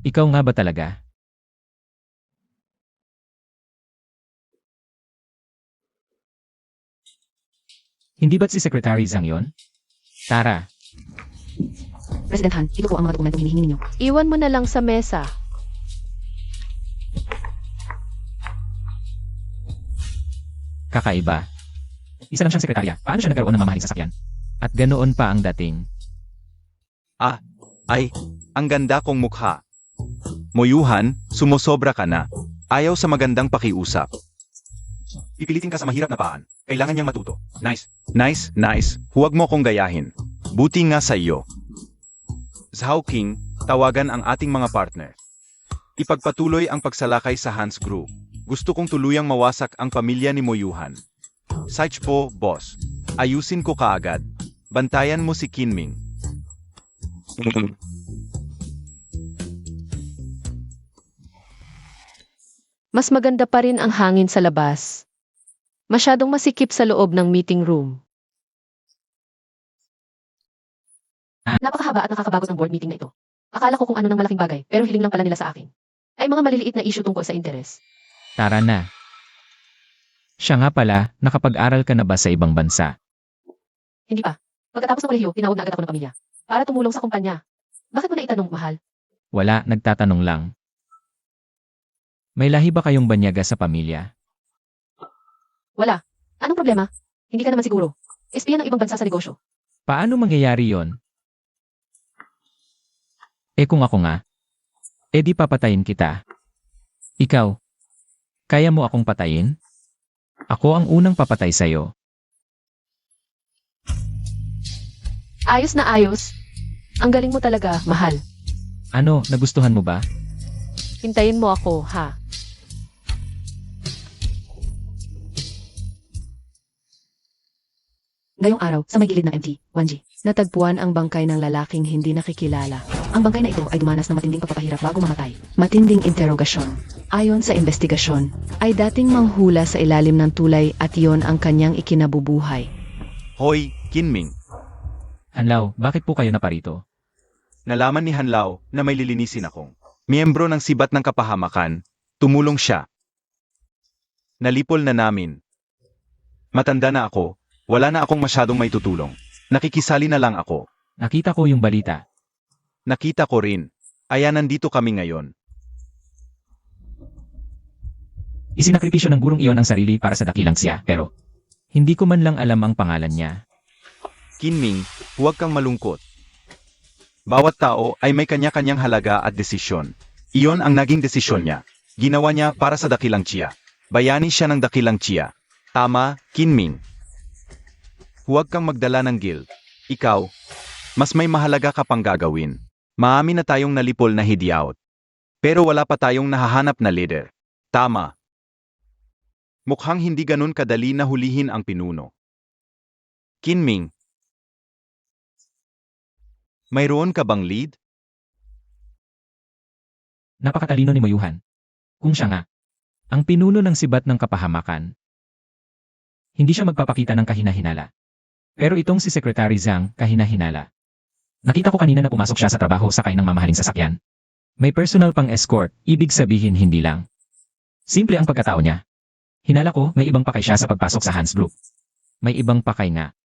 Ikaw nga ba talaga? Hindi ba't si Secretary Zhang yon? Tara, President Han, ito po ang mga dokumentong hinihingi ninyo. Iwan mo na lang sa mesa. kakaiba. Isa lang siyang sekretarya. Paano siya nagkaroon ng mamahaling sasakyan? At ganoon pa ang dating. Ay, ang ganda kong mukha. Moyuhan, sumosobra ka na. Ayaw sa magandang pakiusap. Pipilitin ka sa mahirap na paan. Kailangan niyang matuto. Nice. Huwag mo kong gayahin. Buti nga sa iyo. Zhao King, tawagan ang ating mga partner. Ipagpatuloy ang pagsalakay sa Hans Group. Gusto kong tuluyang mawasak ang pamilya ni Moyuhan. Saich po, boss. Ayusin ko kaagad. Bantayan mo si Kinming. Mas maganda pa rin ang hangin sa labas. Masyadong masikip sa loob ng meeting room. Napakahaba at nakakabagot ang board meeting na ito. Akala ko kung ano ng malaking bagay, pero hiling lang pala nila sa akin. Ay mga maliliit na issue tungkol sa interes. Tara na. Siya nga pala, nakapag-aral ka na ba sa ibang bansa? Hindi pa. Pagkatapos ng kolehiyo, tinawag na agad ako ng pamilya. Para tumulong sa kumpanya. Bakit mo na itanong, mahal? Wala, nagtatanong lang. May lahi ba kayong banyaga sa pamilya? Wala. Anong problema? Hindi ka naman siguro. Espiya ng ibang bansa sa negosyo. Paano mangyayari yon? Kung ako nga, di papatayin kita. Ikaw, kaya mo akong patayin? Ako ang unang papatay sa'yo. Ayos na ayos. Ang galing mo talaga, mahal. Ano, nagustuhan mo ba? Hintayin mo ako, ha? Ngayong araw, sa may gilid ng MT, 1G, natagpuan ang bangkay ng lalaking hindi nakikilala. Ang bangkay na ito ay dumanas ng matinding pagpapahirap bago mamatay. Matinding interogasyon. Ayon sa investigasyon, ay dating manghula sa ilalim ng tulay at iyon ang kanyang ikinabubuhay. Hoy, Kinming. Hanlaw, bakit po kayo naparito? Nalaman ni Hanlao na may lilinisin akong miyembro ng sibat ng kapahamakan. Tumulong siya. Nalipol na namin. Matanda na ako. Wala na akong masyadong may tutulong. Nakikisali na lang ako. Nakita ko yung balita. Nakita ko rin. Aya nandito kami ngayon. Isinakripisyo ng gurong iyon ang sarili para sa dakilang siya, pero hindi ko man lang alam ang pangalan niya. Kinming, huwag kang malungkot. Bawat tao ay may kanya-kanyang halaga at desisyon. Iyon ang naging desisyon niya. Ginawa niya para sa dakilang Chia. Bayani siya ng dakilang Chia. Tama, Kinming. Huwag kang magdala ng guilt. Ikaw, mas may mahalaga ka pang gagawin. Maami na tayong nalipol na hideout. Pero wala pa tayong nahahanap na leader. Tama. Mukhang hindi ganun kadali na hulihin ang pinuno. Kinming, mayroon ka bang lead? Napakatalino ni Moyuhan. Kung siya nga, ang pinuno ng sibat ng kapahamakan, hindi siya magpapakita ng kahina-hinala. Pero itong si Secretary Zhang, kahina-hinala. Nakita ko kanina na pumasok siya sa trabaho sakay ng mamahaling sasakyan. May personal pang escort, ibig sabihin hindi lang. Simple ang pagkatao niya. Hinala ko, may ibang pakay siya sa pagpasok sa Hans Group. May ibang pakay nga.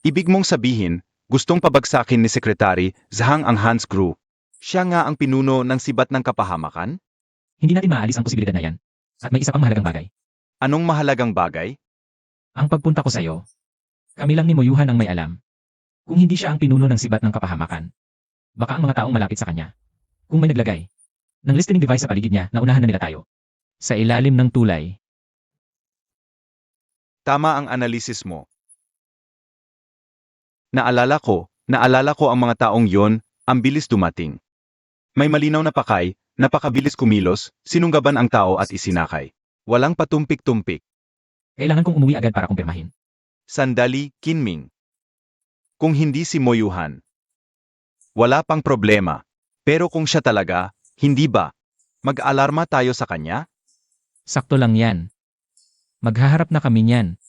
Ibig mong sabihin, gustong pabagsakin ni Secretary Zhang ang Hans Group. Siya nga ang pinuno ng sibat ng kapahamakan? Hindi natin maalis ang posibilidad na yan. At may isa pang mahalagang bagay. Anong mahalagang bagay? Ang pagpunta ko sa'yo. Kami lang ni Moyuhan ang may alam. Kung hindi siya ang pinuno ng sibat ng kapahamakan, baka ang mga taong malapit sa kanya, kung may naglagay ng listening device sa paligid niya, naunahan na nila tayo. Sa ilalim ng tulay, Tama ang analisis mo. Naalala ko ang mga taong yon, ang bilis dumating. May malinaw na pakay, napakabilis kumilos, sinunggaban ang tao at isinakay. Walang patumpik-tumpik. kailangan kong umuwi agad para kumpirmahin. Sandali, Kinming. Kung hindi si Moyuhan, wala pang problema. Pero kung siya talaga, hindi ba? Mag-alarma tayo sa kanya? Sakto lang yan. Maghaharap na kami niyan.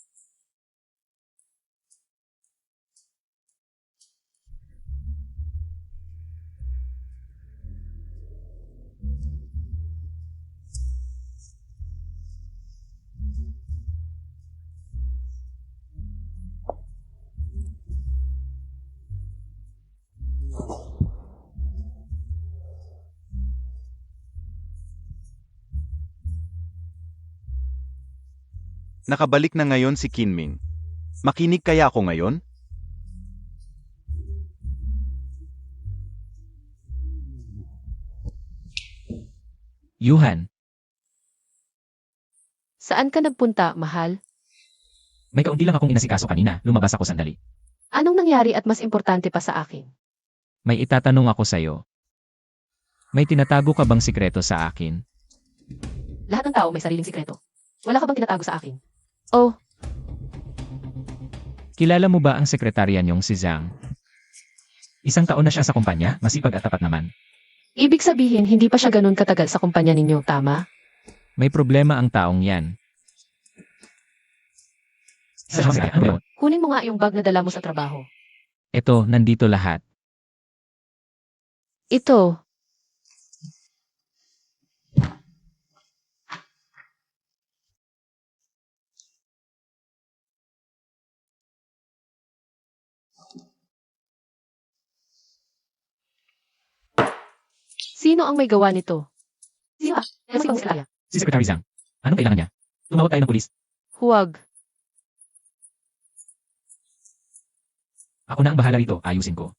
Nakabalik na ngayon si Kinming. Makinig kaya ako ngayon? Yuhan, Saan ka nagpunta, mahal? may kaunti lang akong inasikaso kanina. Lumabas ako sandali. Anong nangyari at mas importante pa sa akin? May itatanong ako sa'yo. May tinatago ka bang sikreto sa akin? Lahat ng tao may sariling sikreto. Wala ka bang tinatago sa akin? Oh, Kilala mo ba ang sekretarya niyong si Zhang? Isang taon na siya sa kumpanya, masipag at tapat naman. ibig sabihin hindi pa siya ganun katagal sa kumpanya ninyo, tama? May problema ang taong yan. Ano yun? Kunin mo nga yung bag na dala mo sa trabaho. Ito, nandito lahat. Ito, sino ang may gawa nito? Sino ba? Sino ang sekretarya? Si Secretary Zhang. Anong kailangan niya? Tumawag tayo ng pulis. Huwag. Ako na ang bahala rito, ayusin ko.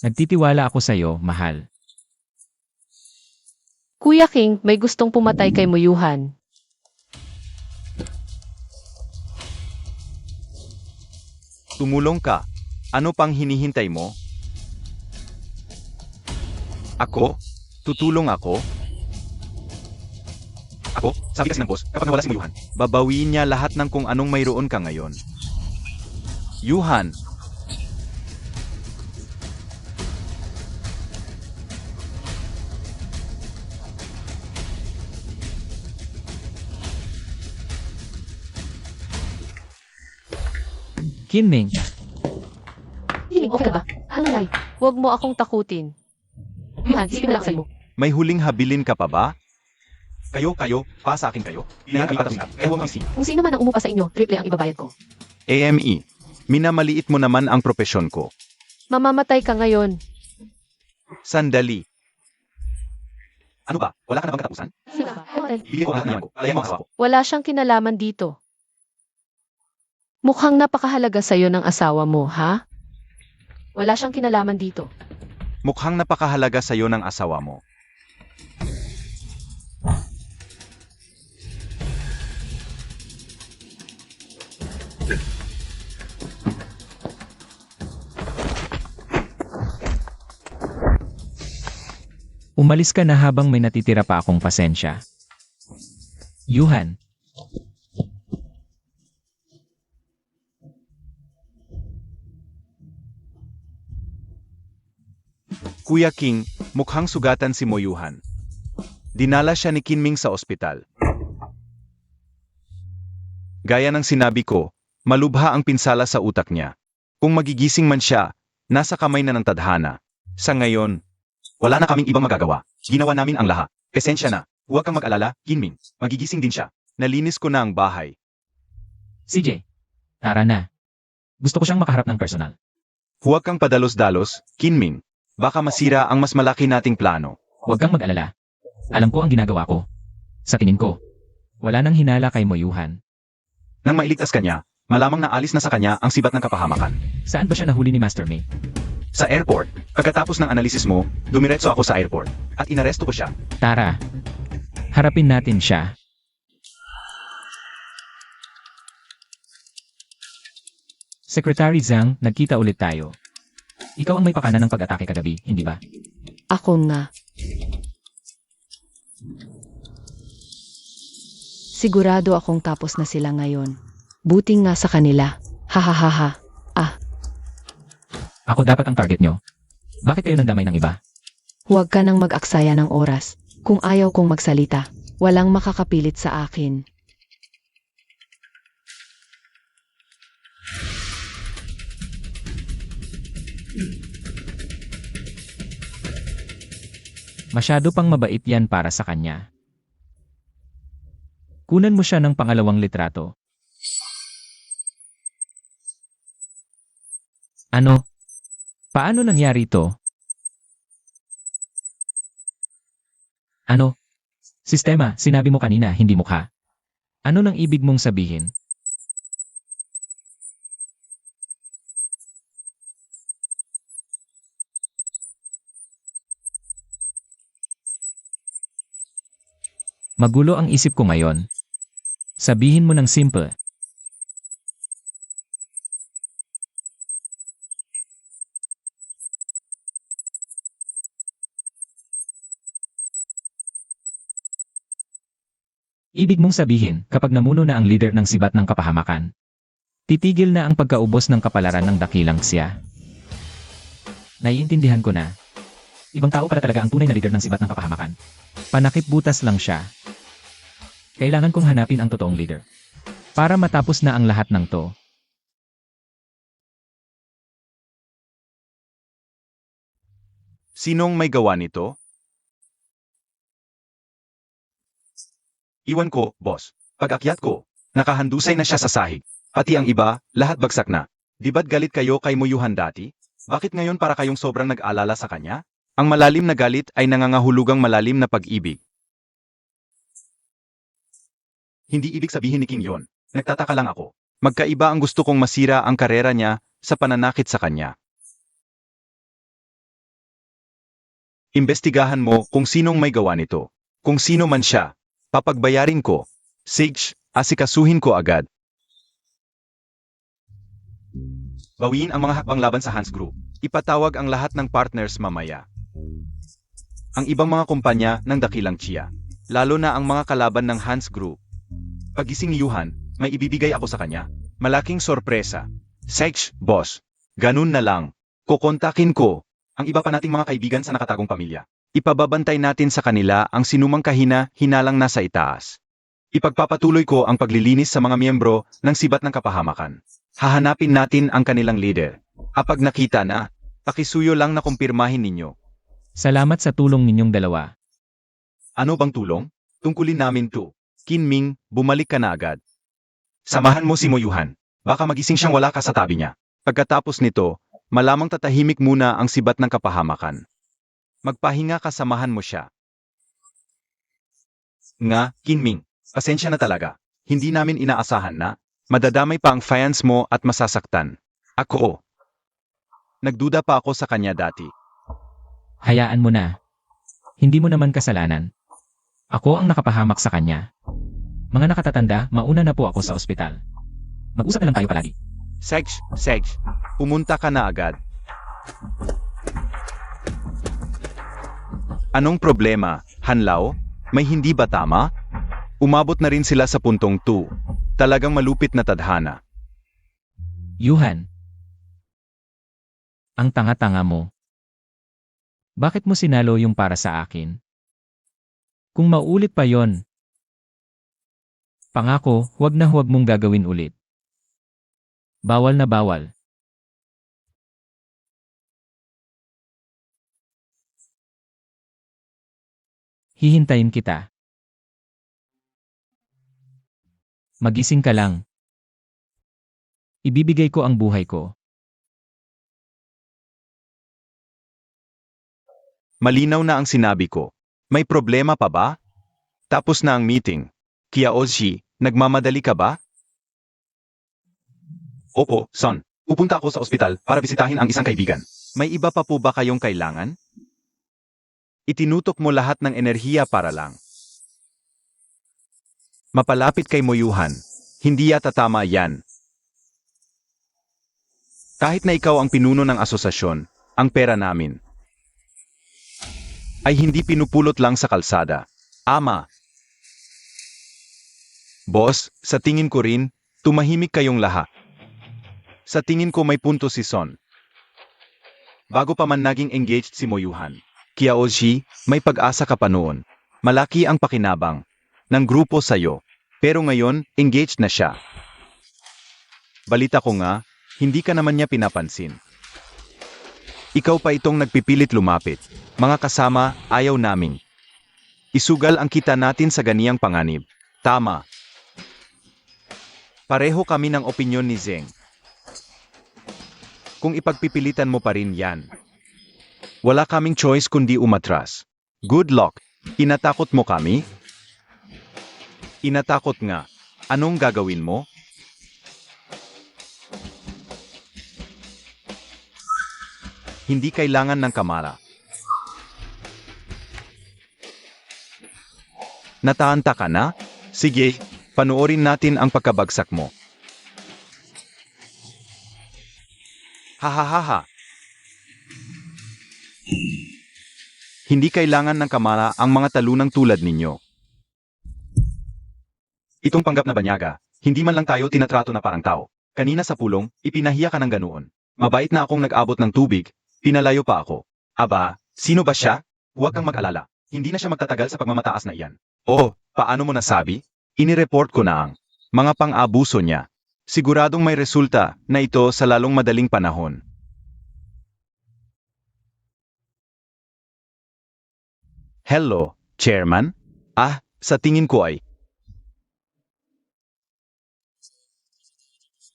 Nagtitiwala ako sa'yo, mahal. Kuya King, may gustong pumatay kay Moyuhan. Tumulong ka. Ano pang hinihintay mo? Ako? Tutulong ako? Ako, sabi kasi ng boss, kapag nawala si Moyuhan, Babawiin niya lahat ng kung anong mayroon ka ngayon. Yuhan, Kinming, King, okay ka ba? Ano nangyari? Huwag mo akong takutin. Moyuhan, isipin na lang mo. may huling habilin ka pa ba? kayo, pa sa akin kayo. Hindi na kami patasingap, kaya huwag mag-isip. Kung sino man ang umupa sa inyo, triple ang ibabayad ko. AME, minamaliit mo naman ang propesyon ko. Mamamatay ka ngayon. Sandali, Ano ba? Wala ka na bang katapusan? Sino ba? Bibigyan ko ang lahat ng yaman ko, alayan mo ang asawa ko. Wala siyang kinalaman dito. Mukhang napakahalaga sa'yo ng asawa mo, ha? Wala siyang kinalaman dito. mukhang napakahalaga sa'yo ng asawa mo. Umalis ka na habang may natitira pa akong pasensya. Yuhan, Kuya King, mukhang sugatan si Moyuhan. Dinala siya ni Kinming sa ospital. Gaya ng sinabi ko, malubha ang pinsala sa utak niya. Kung magigising man siya, nasa kamay na ng tadhana. Sa ngayon, wala na kaming ibang magagawa. Ginawa namin ang lahat. Pasensya na. Huwag kang mag-alala, Kinming. Magigising din siya. Nalinis ko na ang bahay. CJ, tara na. Gusto ko siyang makaharap ng personal. Huwag kang padalos-dalos, Kinming. Baka masira ang mas malaki nating plano. Huwag kang mag-alala. Alam ko ang ginagawa ko. Sa tingin ko, wala nang hinala kay Moyuhan. Nang mailigtas kanya, malamang naalis na sa kanya ang sibat ng kapahamakan. Saan ba siya nahuli ni Master May? Sa airport, pagkatapos ng analisis mo, dumiretso ako sa airport at inaresto ko siya. Tara, harapin natin siya. Secretary Zhang, nagkita ulit tayo. Ikaw ang may pakana ng pag-atake kagabi, hindi ba? Ako nga. Sigurado akong tapos na sila ngayon. Buti nga sa kanila. Hahaha. Ako dapat ang target nyo. Bakit kayo nandamay ng iba? Huwag ka nang mag-aksaya ng oras. Kung ayaw kong magsalita, walang makakapilit sa akin. Masyado pang mabait yan para sa kanya. Kunan mo siya ng pangalawang litrato. Ano? Paano nangyari to? Ano? Sistema, sinabi mo kanina, hindi mukha. Ano nang ibig mong sabihin? Magulo ang isip ko ngayon. Sabihin mo ng simple. Ibig mong sabihin, kapag namuno na ang leader ng sibat ng kapahamakan, titigil na ang pagkaubos ng kapalaran ng dakilang siya. Naiintindihan ko na. Ibang tao pala talaga ang tunay na leader ng sibat ng kapahamakan. Panakip butas lang siya. Kailangan kong hanapin ang totoong leader. Para matapos na ang lahat ng to. Sinong may gawa nito? Iwan ko, boss. Pag-akyat ko, nakahandusay na siya sa sahig. Pati ang iba, lahat bagsak na. Di ba't galit kayo kay Moyuhan dati? Bakit ngayon para kayong sobrang nag-alala sa kanya? Ang malalim na galit ay nangangahulugang malalim na pag-ibig. Hindi ibig sabihin ni King yon. Nagtataka lang ako. Magkaiba ang gusto kong masira ang karera niya sa pananakit sa kanya. Imbestigahan mo kung sinong may gawa nito. Kung sino man siya. Papagbayarin ko. Sage, asikasuhin ko agad. Bawiin ang mga hakbang laban sa Hans Group. Ipatawag ang lahat ng partners mamaya. Ang ibang mga kumpanya ng dakilang Chia. Lalo na ang mga kalaban ng Hans Group. Pagising ni Yuhan, may ibibigay ako sa kanya. Malaking sorpresa. Sage, boss. Ganun na lang. Kukontakin ko ang iba pa nating mga kaibigan sa nakatagong pamilya. Ipababantay natin sa kanila ang sinumang hinalang nasa itaas. Ipagpapatuloy ko ang paglilinis sa mga miyembro ng sibat ng kapahamakan. Hahanapin natin ang kanilang leader. Kapag nakita na, pakisuyo lang na kumpirmahin ninyo. Salamat sa tulong ninyong dalawa. Ano bang tulong? Tungkulin namin to. Kinming, bumalik ka na agad. Samahan mo si Moyuhan. Baka magising siyang wala ka sa tabi niya. Pagkatapos nito, malamang tatahimik muna ang sibat ng kapahamakan. Magpahinga ka, samahan mo siya. Nga, Kinming, pasensya na talaga. Hindi namin inaasahan na madadamay pa ang fans mo at masasaktan. Ako. Nagduda pa ako sa kanya dati. Hayaan mo na. Hindi mo naman kasalanan. Ako ang nakapahamak sa kanya. Mga nakatatanda, mauna na po ako sa ospital. Mag-usap na lang tayo palagi. Sage, pumunta ka na agad. Anong problema, Hanlao? May hindi ba tama? Umabot na rin sila sa puntong 2. Talagang malupit na tadhana. Yuhan. Ang tanga-tanga mo. Bakit mo sinalo yung para sa akin? Kung maulit pa yon, pangako, huwag na huwag mong gagawin ulit. Bawal na bawal. Hihintayin kita. Magising ka lang. Ibibigay ko ang buhay ko. Malinaw na ang sinabi ko. May problema pa ba? Tapos na ang meeting. Kiaoshi, nagmamadali ka ba? Opo, son. Pupunta ako sa ospital para bisitahin ang isang kaibigan. May iba pa po ba kayong kailangan? Itinutok mo lahat ng enerhiya para lang. Mapalapit kay Moyuhan. Hindi yata tama yan. Kahit na ikaw ang pinuno ng asosasyon, ang pera namin ay hindi pinupulot lang sa kalsada. Ama. Boss, sa tingin ko rin, tumahimik kayong lahat. Sa tingin ko may punto si Son. Bago pa man naging engaged si Moyuhan. Kiaoshi, may pag-asa ka pa noon. Malaki ang pakinabang ng grupo sa'yo. Pero ngayon, engaged na siya. Balita ko nga, hindi ka naman niya pinapansin. Ikaw pa itong nagpipilit lumapit. Mga kasama, ayaw naming isugal ang kita natin sa ganiyang panganib. Tama. Pareho kami ng opinyon ni Zeng. Kung ipagpipilitan mo pa rin yan, wala kaming choice kundi umatras. Good luck. Inatakot mo kami? Inatakot nga. Anong gagawin mo? Hindi kailangan ng kamara. Nataanta ka na? Sige, panoorin natin ang pagkabagsak mo. Hahaha. Hindi kailangan ng kamara ang mga talunang tulad ninyo. Itong panggap na banyaga, hindi man lang tayo tinatrato na parang tao. Kanina sa pulong, ipinahiya ka ng ganoon. Mabait na akong nag-abot ng tubig, pinalayo pa ako. Aba, sino ba siya? Huwag kang mag-alala. Hindi na siya magtatagal sa pagmamataas na iyan. Oh, paano mo nasabi? Inireport ko na ang mga pang-abuso niya. Siguradong may resulta na ito sa lalong madaling panahon. Hello, Chairman? Sa tingin ko ay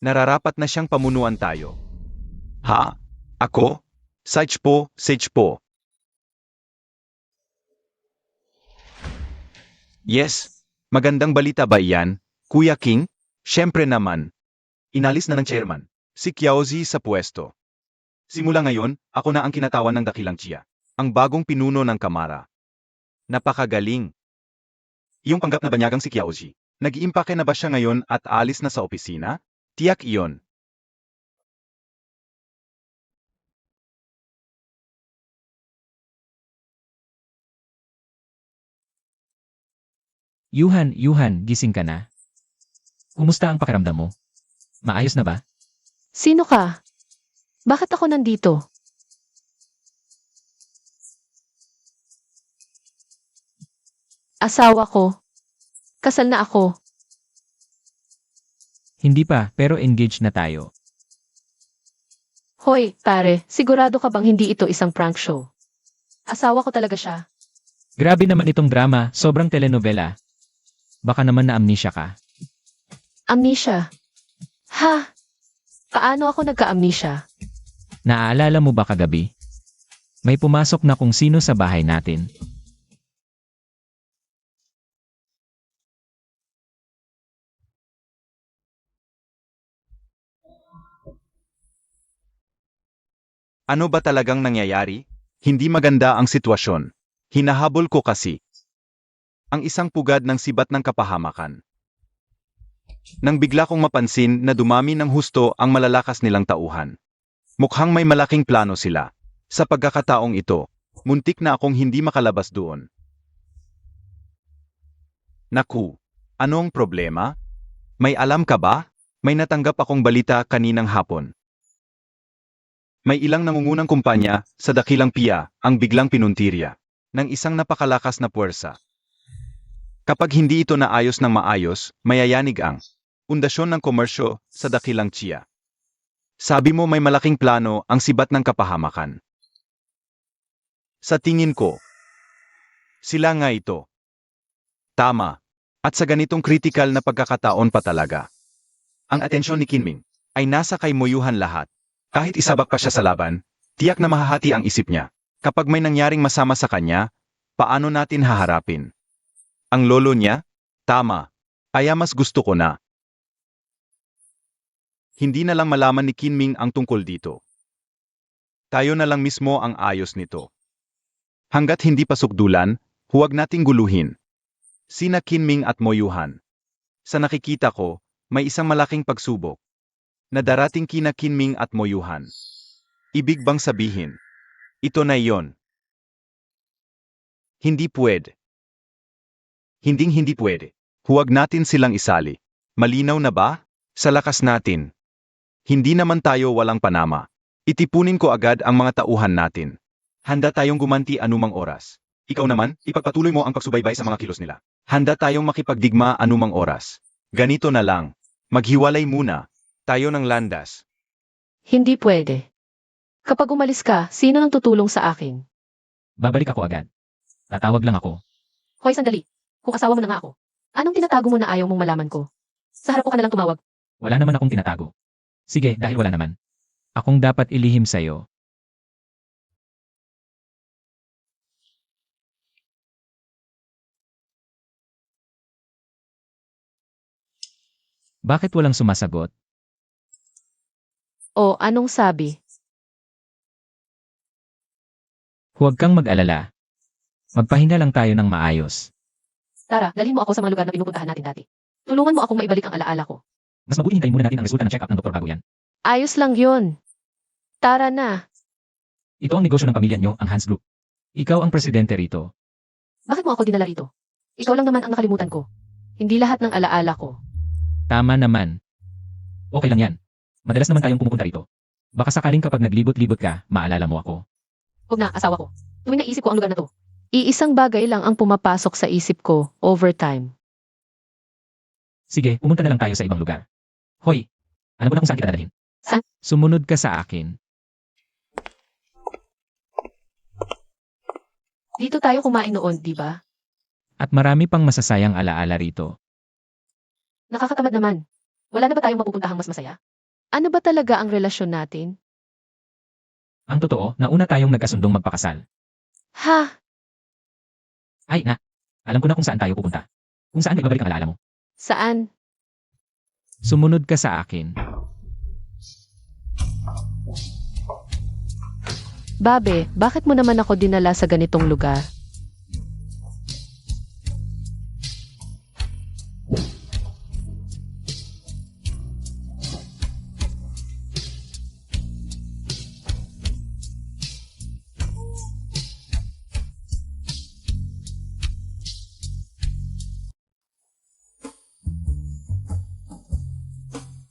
nararapat na siyang pamunuan tayo. Ha? Ako? Sage po. Yes, magandang balita ba iyan, Kuya King? Siyempre naman. Inalis na ng chairman, si Kiaoshi sa pwesto. Simula ngayon, ako na ang kinatawan ng dakilang Chia, ang bagong pinuno ng kamara. Napakagaling. Iyong panggap na banyagang si Kiaoshi, nag-iimpake na ba siya ngayon at alis na sa opisina? Tiyak iyon. Yuhan, gising ka na? Kumusta ang pakiramdam mo? Maayos na ba? Sino ka? Bakit ako nandito? Asawa ko. Kasal na ako. Hindi pa, pero engaged na tayo. Hoy, pare, sigurado ka bang hindi ito isang prank show? Asawa ko talaga siya. Grabe naman itong drama, sobrang telenovela. Baka naman na-amnesia ka. Amnesia. Ha? Paano ako nagka-amnesia? Naaalala mo ba kagabi? May pumasok na kung sino sa bahay natin. Ano ba talagang nangyayari? Hindi maganda ang sitwasyon. Hinahabol ko kasi ang isang pugad ng sibat ng kapahamakan. Nang bigla kong mapansin na dumami ng husto ang malalakas nilang tauhan. Mukhang may malaking plano sila. Sa pagkakataong ito, muntik na akong hindi makalabas doon. Naku, anong problema? May alam ka ba? May natanggap akong balita kaninang hapon. May ilang nangungunang kumpanya sa dakilang piya ang biglang pinuntirya ng isang napakalakas na puwersa. Kapag hindi ito naayos ng maayos, mayayanig ang pundasyon ng komersyo sa dakilang Chia. Sabi mo may malaking plano ang sibat ng kapahamakan. Sa tingin ko, sila nga ito. Tama. At sa ganitong kritikal na pagkakataon pa talaga. Ang atensyon ni Kinming ay nasa kay Moyuhan lahat. Kahit isabak pa siya sa laban, tiyak na mahahati ang isip niya. Kapag may nangyaring masama sa kanya, paano natin haharapin? Ang lolo niya? Tama. Kaya mas gusto ko na. Hindi na lang malaman ni Kinming ang tungkol dito. Tayo na lang mismo ang ayos nito. Hanggat hindi pa sukdulan, huwag nating guluhin. Sina Kinming at Moyuhan. Sa nakikita ko, may isang malaking pagsubok na darating kina Kinming at Moyuhan. Ibig bang sabihin, ito na iyon? Hindi pwede. Hindi pwede. Huwag natin silang isali. Malinaw na ba? Sa lakas natin. Hindi naman tayo walang panama. Itipunin ko agad ang mga tauhan natin. Handa tayong gumanti anumang oras. Ikaw naman, ipagpatuloy mo ang pagsubaybay sa mga kilos nila. Handa tayong makipagdigma anumang oras. Ganito na lang. Maghiwalay muna. Tayo ng landas. Hindi pwede. Kapag umalis ka, sino nang tutulong sa akin? Babalik ako agad. Tatawag lang ako. Hoy, sandali. Kung asawa mo na nga ako. Anong tinatago mo na ayaw mong malaman ko? Sa harap ko ka na lang tumawag. Wala naman akong tinatago. Sige, dahil wala naman. Akong dapat ilihim sa'yo. Bakit walang sumasagot? O, anong sabi? Huwag kang mag-alala. Magpahinga lang tayo ng maayos. Tara, dalhin mo ako sa mga lugar na pinupuntahan natin dati. Tulungan mo akong maibalik ang alaala ko. Mas mabuti hintayin muna natin ang resulta ng check-up ng doktor bago yan. Ayos lang yun. Tara na. Ito ang negosyo ng pamilya nyo, ang Hans Group. Ikaw ang presidente rito. Bakit mo ako dinala rito? Ikaw lang naman ang nakalimutan ko. Hindi lahat ng alaala ko. Tama naman. Okay lang yan. Madalas naman tayong pumupunta rito. Baka sakaling kapag naglibot-libot ka, maalala mo ako. Huwag na, asawa ko. Tuwing naisip ko ang lugar na to. Iisang bagay lang ang pumapasok sa isip ko, overtime. Sige, pumunta na lang tayo sa ibang lugar. Hoy, alam mo na kung saan kita dadalhin. Saan? Sumunod ka sa akin. Dito tayo kumain noon, di ba? At marami pang masasayang alaala rito. Nakakatamad naman. Wala na ba tayong mapupuntahang mas masaya? Ano ba talaga ang relasyon natin? Ang totoo, nauna tayong nagkasundong magpakasal. Ha? Ay na, alam ko na kung saan tayo pupunta. Kung saan ibabalik ang alaala mo. Saan? Sumunod ka sa akin. Babe, bakit mo naman ako dinala sa ganitong lugar?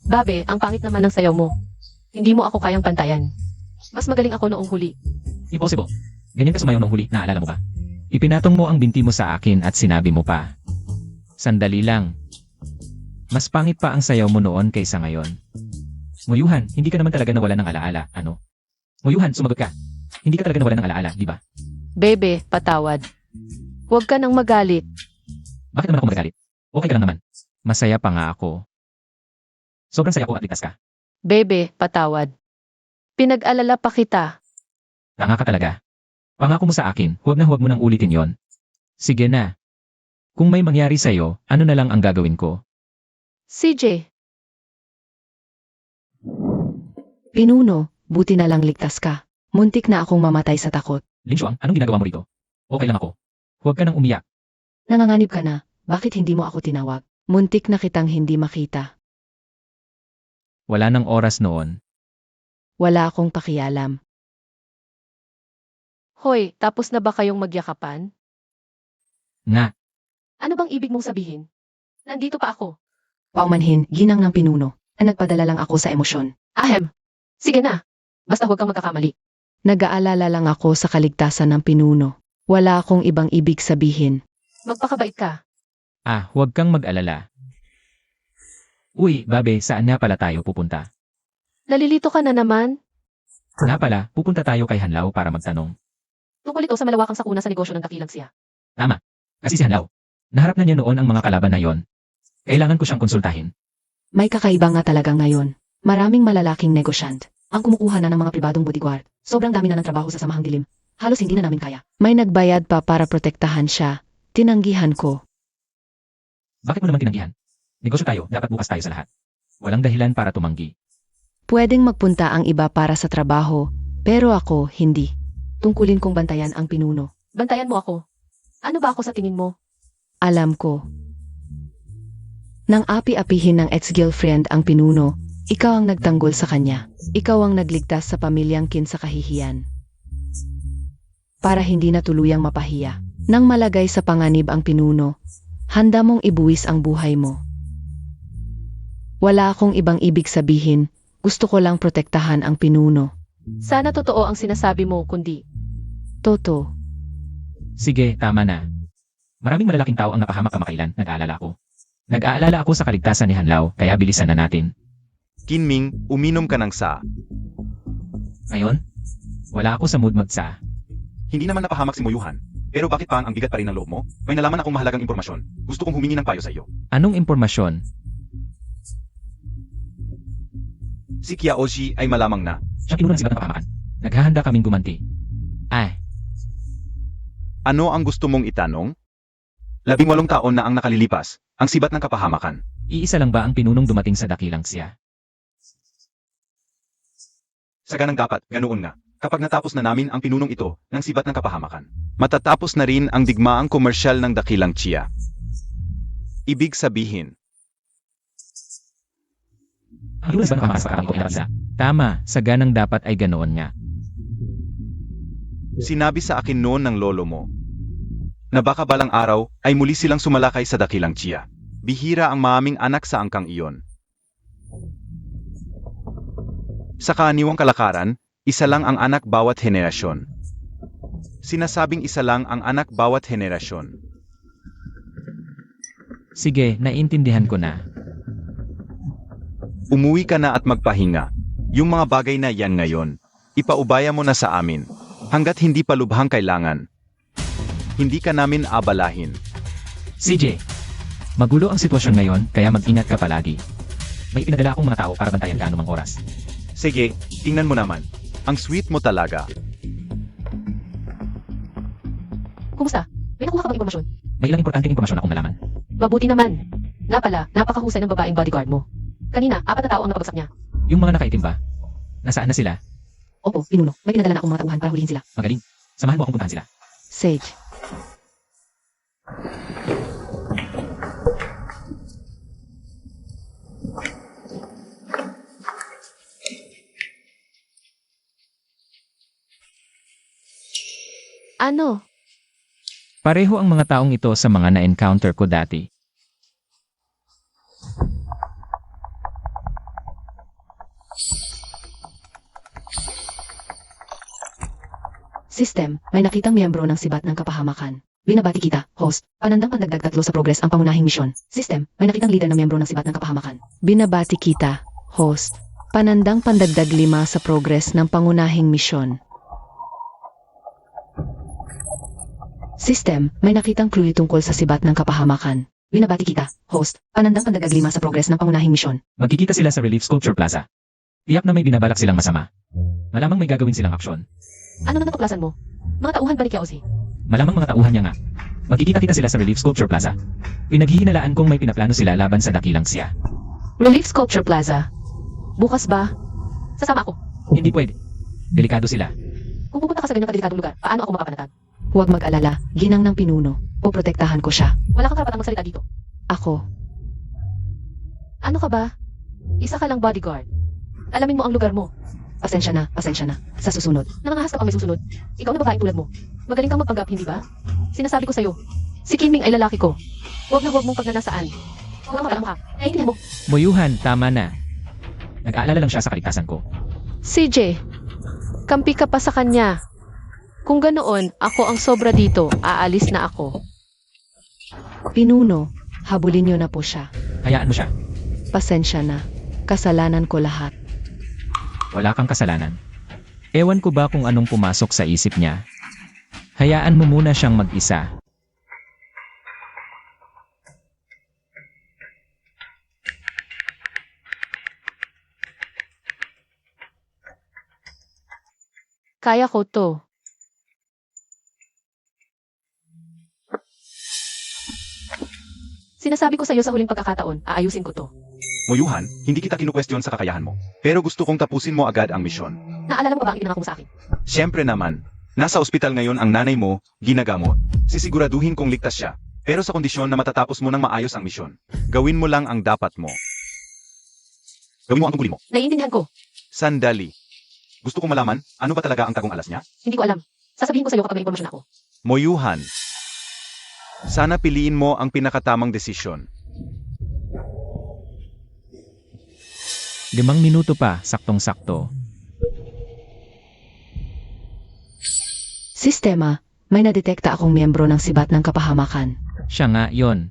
Babe, ang pangit naman ng sayaw mo. Hindi mo ako kayang pantayan. Mas magaling ako noong huli. Impossible. Ganyan ka sumayaw nung huli, naalala mo ba? Ipinatong mo ang binti mo sa akin at sinabi mo pa. Sandali lang. Mas pangit pa ang sayaw mo noon kaysa ngayon. Moyuhan, hindi ka naman talaga nawala ng alaala, ano? Moyuhan, sumagot ka. Hindi ka talaga nawala ng alaala, di ba? Bebe, patawad. Huwag ka nang magalit. Bakit naman ako magagalit? Okay ka lang naman. Masaya pa nga ako. Sobrang saya ko at ligtas ka. Bebe, patawad. Pinag-alala pa kita. Tanga ka talaga. Pangako mo sa akin, huwag mo nang ulitin yon. Sige na. Kung may mangyari sa'yo, ano na lang ang gagawin ko? CJ, Pinuno, buti na lang ligtas ka. Muntik na akong mamatay sa takot. Linshuang, anong ginagawa mo rito? Okay lang ako. Huwag ka nang umiyak. Nanganganib ka na. Bakit hindi mo ako tinawag? Muntik na kitang hindi makita. Wala nang oras noon. Wala akong pakialam. hoy, tapos na ba kayong magyakapan? Nga, Ano bang ibig mong sabihin? Nandito pa ako. Paumanhin, ginang ng pinuno. Na nagpadala lang ako sa emosyon. Ahem. Sige na. Basta huwag kang magkakamali. Nag-aalala lang ako sa kaligtasan ng pinuno. Wala akong ibang ibig sabihin. Magpakabait ka. huwag kang mag-alala. Uy, babe, saan nga pala tayo pupunta? Nalilito ka na naman? Nga pala, pupunta tayo kay Hanlao para magtanong. Tungkol ito sa malawakang sakuna sa negosyo ng kakilang siya. Kasi si Hanlao, naharap na niya noon ang mga kalaban na yon. Kailangan ko siyang konsultahin. May kakaiba nga talaga ngayon. Maraming malalaking negosyant ang kumukuha na ng mga pribadong bodyguard. Sobrang dami na ng trabaho sa samahang dilim. Halos hindi na namin kaya. May nagbayad pa para protektahan siya. Tinanggihan ko. Bakit mo naman tinanggihan? Negosyo tayo, dapat bukas tayo sa lahat. Walang dahilan para tumanggi. Pwedeng magpunta ang iba para sa trabaho, pero ako hindi. Tungkulin kong bantayan ang pinuno. Bantayan mo ako. Ano ba ako sa tingin mo? Alam ko. Nang api-apihin ng ex-girlfriend ang pinuno, ikaw ang nagtanggol sa kanya. Ikaw ang nagligtas sa pamilyang Kin sa kahihiyan. Para hindi na tuluyang mapahiya. Nang malagay sa panganib ang pinuno, handa mong ibuwis ang buhay mo. Wala akong ibang ibig sabihin, gusto ko lang protektahan ang pinuno. Sana totoo ang sinasabi mo, kundi Toto, Sige, tama na. Maraming malalaking tao ang napahamak kamakailan, nag-aalala ako. Nag-aalala ako sa kaligtasan ni Hanlao, kaya bilisan na natin. Kinming, uminom ka ng sa. Ngayon, wala ako sa mood magsa. Hindi naman napahamak si Moyuhan. Pero bakit pa ang bigat pa rin ng loob mo? May nalaman akong mahalagang impormasyon. Gusto kong humingi ng payo sa iyo. Anong impormasyon? Si Kiaoshi ay malamang na. Siya pinuno ng sibat ng kapahamakan. Naghahanda kaming gumanti. Ano ang gusto mong itanong? 18 taon na ang nakalilipas, ang sibat ng kapahamakan. Iisa lang ba ang pinunong dumating sa dakilang siya? Sa ganang dapat, ganoon nga. Kapag natapos na namin ang pinunong ito ng sibat ng kapahamakan, matatapos na rin ang digmaang komersyal ng dakilang Chia. Ibig sabihin, Ang lunas ba ng kapahamakan sa pagkakami ko ay napisa? Tama, sa ganang dapat ay ganoon nga. sinabi sa akin noon ng lolo mo, na baka balang araw ay muli silang sumalakay sa dakilang Chia. Bihira ang maaming anak sa angkang iyon. Sa kaaniwang kalakaran, isa lang ang anak bawat henerasyon. Sinasabing isa lang ang anak bawat henerasyon. Sige, naiintindihan ko na. Umuwi ka na at magpahinga. Yung mga bagay na yan ngayon, ipaubaya mo na sa amin. Hanggat hindi pa lubhang kailangan. Hindi ka namin abalahin. CJ, magulo ang sitwasyon ngayon, kaya mag-ingat ka palagi. May pinadala akong mga tao para bantayan ka anumang oras. Sige, tingnan mo naman. Ang sweet mo talaga. kumusta? May nakuha ka bang impormasyon? May ilang importanteng impormasyon akong nalaman. Mabuti naman. Nga pala, napakahusay ng babaeng bodyguard mo. Kanina, 4 na tao ang napabagsak niya. Yung mga nakaitim ba? Nasaan na sila? opo, pinuno, may pinadala na akong mga tauhan para hulihin sila. Magaling. Samahan mo akong puntahan sila. Sage. Ano? Pareho ang mga taong ito sa mga na-encounter ko dati. System, may nakitang miyembro ng sibat ng kapahamakan. Binabati kita, host. Panandang pandagdag 3 sa progress ang pangunahing misyon. System, may nakitang leader ng miyembro ng sibat ng kapahamakan. Binabati kita, host. Panandang pandagdag 5 sa progress ng pangunahing misyon. System, may nakitang clue tungkol sa sibat ng kapahamakan. Binabati kita, host. Panandang pandagdag 5 sa progress ng pangunahing misyon. Magkikita sila sa Relief Sculpture Plaza. Tiyak na may binabalak silang masama. Malamang may gagawin silang aksyon. Ano na natuklasan mo? Mga tauhan ba ni Kiaosi? Malamang mga tauhan niya nga. Magkikita-kita sila sa Relief Sculpture Plaza. Pinaghihinalaan kong may pinaplano sila laban sa dakilang siya. Relief Sculpture Plaza. Bukas ba? Sasama ako. Hindi pwede. Delikado sila. Kung pupunta ka sa ganyang kadelikadong lugar, paano ako makapanatag? Huwag mag-alala, ginang ng pinuno. Poprotektahan ko siya. Wala kang karapatang magsalita dito. Ako. Ano ka ba? Isa ka lang bodyguard. Alamin mo ang lugar mo. Pasensya na, pasensya na. Sa susunod. Nangangahas ka pa may susunod. Ikaw na babaeng tulad mo. Magaling kang magpanggap, hindi ba? Sinasabi ko sa'yo, si Kinming ay lalaki ko. Huwag na huwag mong pagnanasaan. Huwag kang makalamukha. Naiintindihan mo. Moyuhan, tama na. Nag-aalala lang siya sa kaligtasan ko. CJ, kampi ka pa sa kanya. Kung ganoon, ako ang sobra dito. Aalis na ako. Pinuno, habulin niyo na po siya. Hayaan mo siya. Pasensya na. Kasalanan ko lahat. Wala kang kasalanan. Ewan ko ba kung anong pumasok sa isip niya. Hayaan mo muna siyang mag-isa. Kaya ko to. Sinasabi ko sa'yo sa huling pagkakataon, aayusin ko to. Moyuhan, hindi kita kinukwestiyon sa kakayahan mo. Pero gusto kong tapusin mo agad ang misyon. Naalala mo ba ang ipinangako mo sa akin? Siyempre naman, nasa ospital ngayon ang nanay mo, ginagamot. Sisiguraduhin kong ligtas siya. Pero sa kondisyon na matatapos mo ng maayos ang misyon. Gawin mo lang ang dapat mo. Gawin mo ang tungkulin mo. Naiintindihan ko. Sandali. Gusto kong malaman, ano ba talaga ang tagong alas niya? Hindi ko alam. Sasabihin ko sa'yo kapag may impormasyon ako. Moyuhan. Sana piliin mo ang pinakatamang desisyon. 5 minuto pa, saktong-sakto. Sistema, may nadetekta akong miyembro ng sibat ng kapahamakan. Siya nga, yon.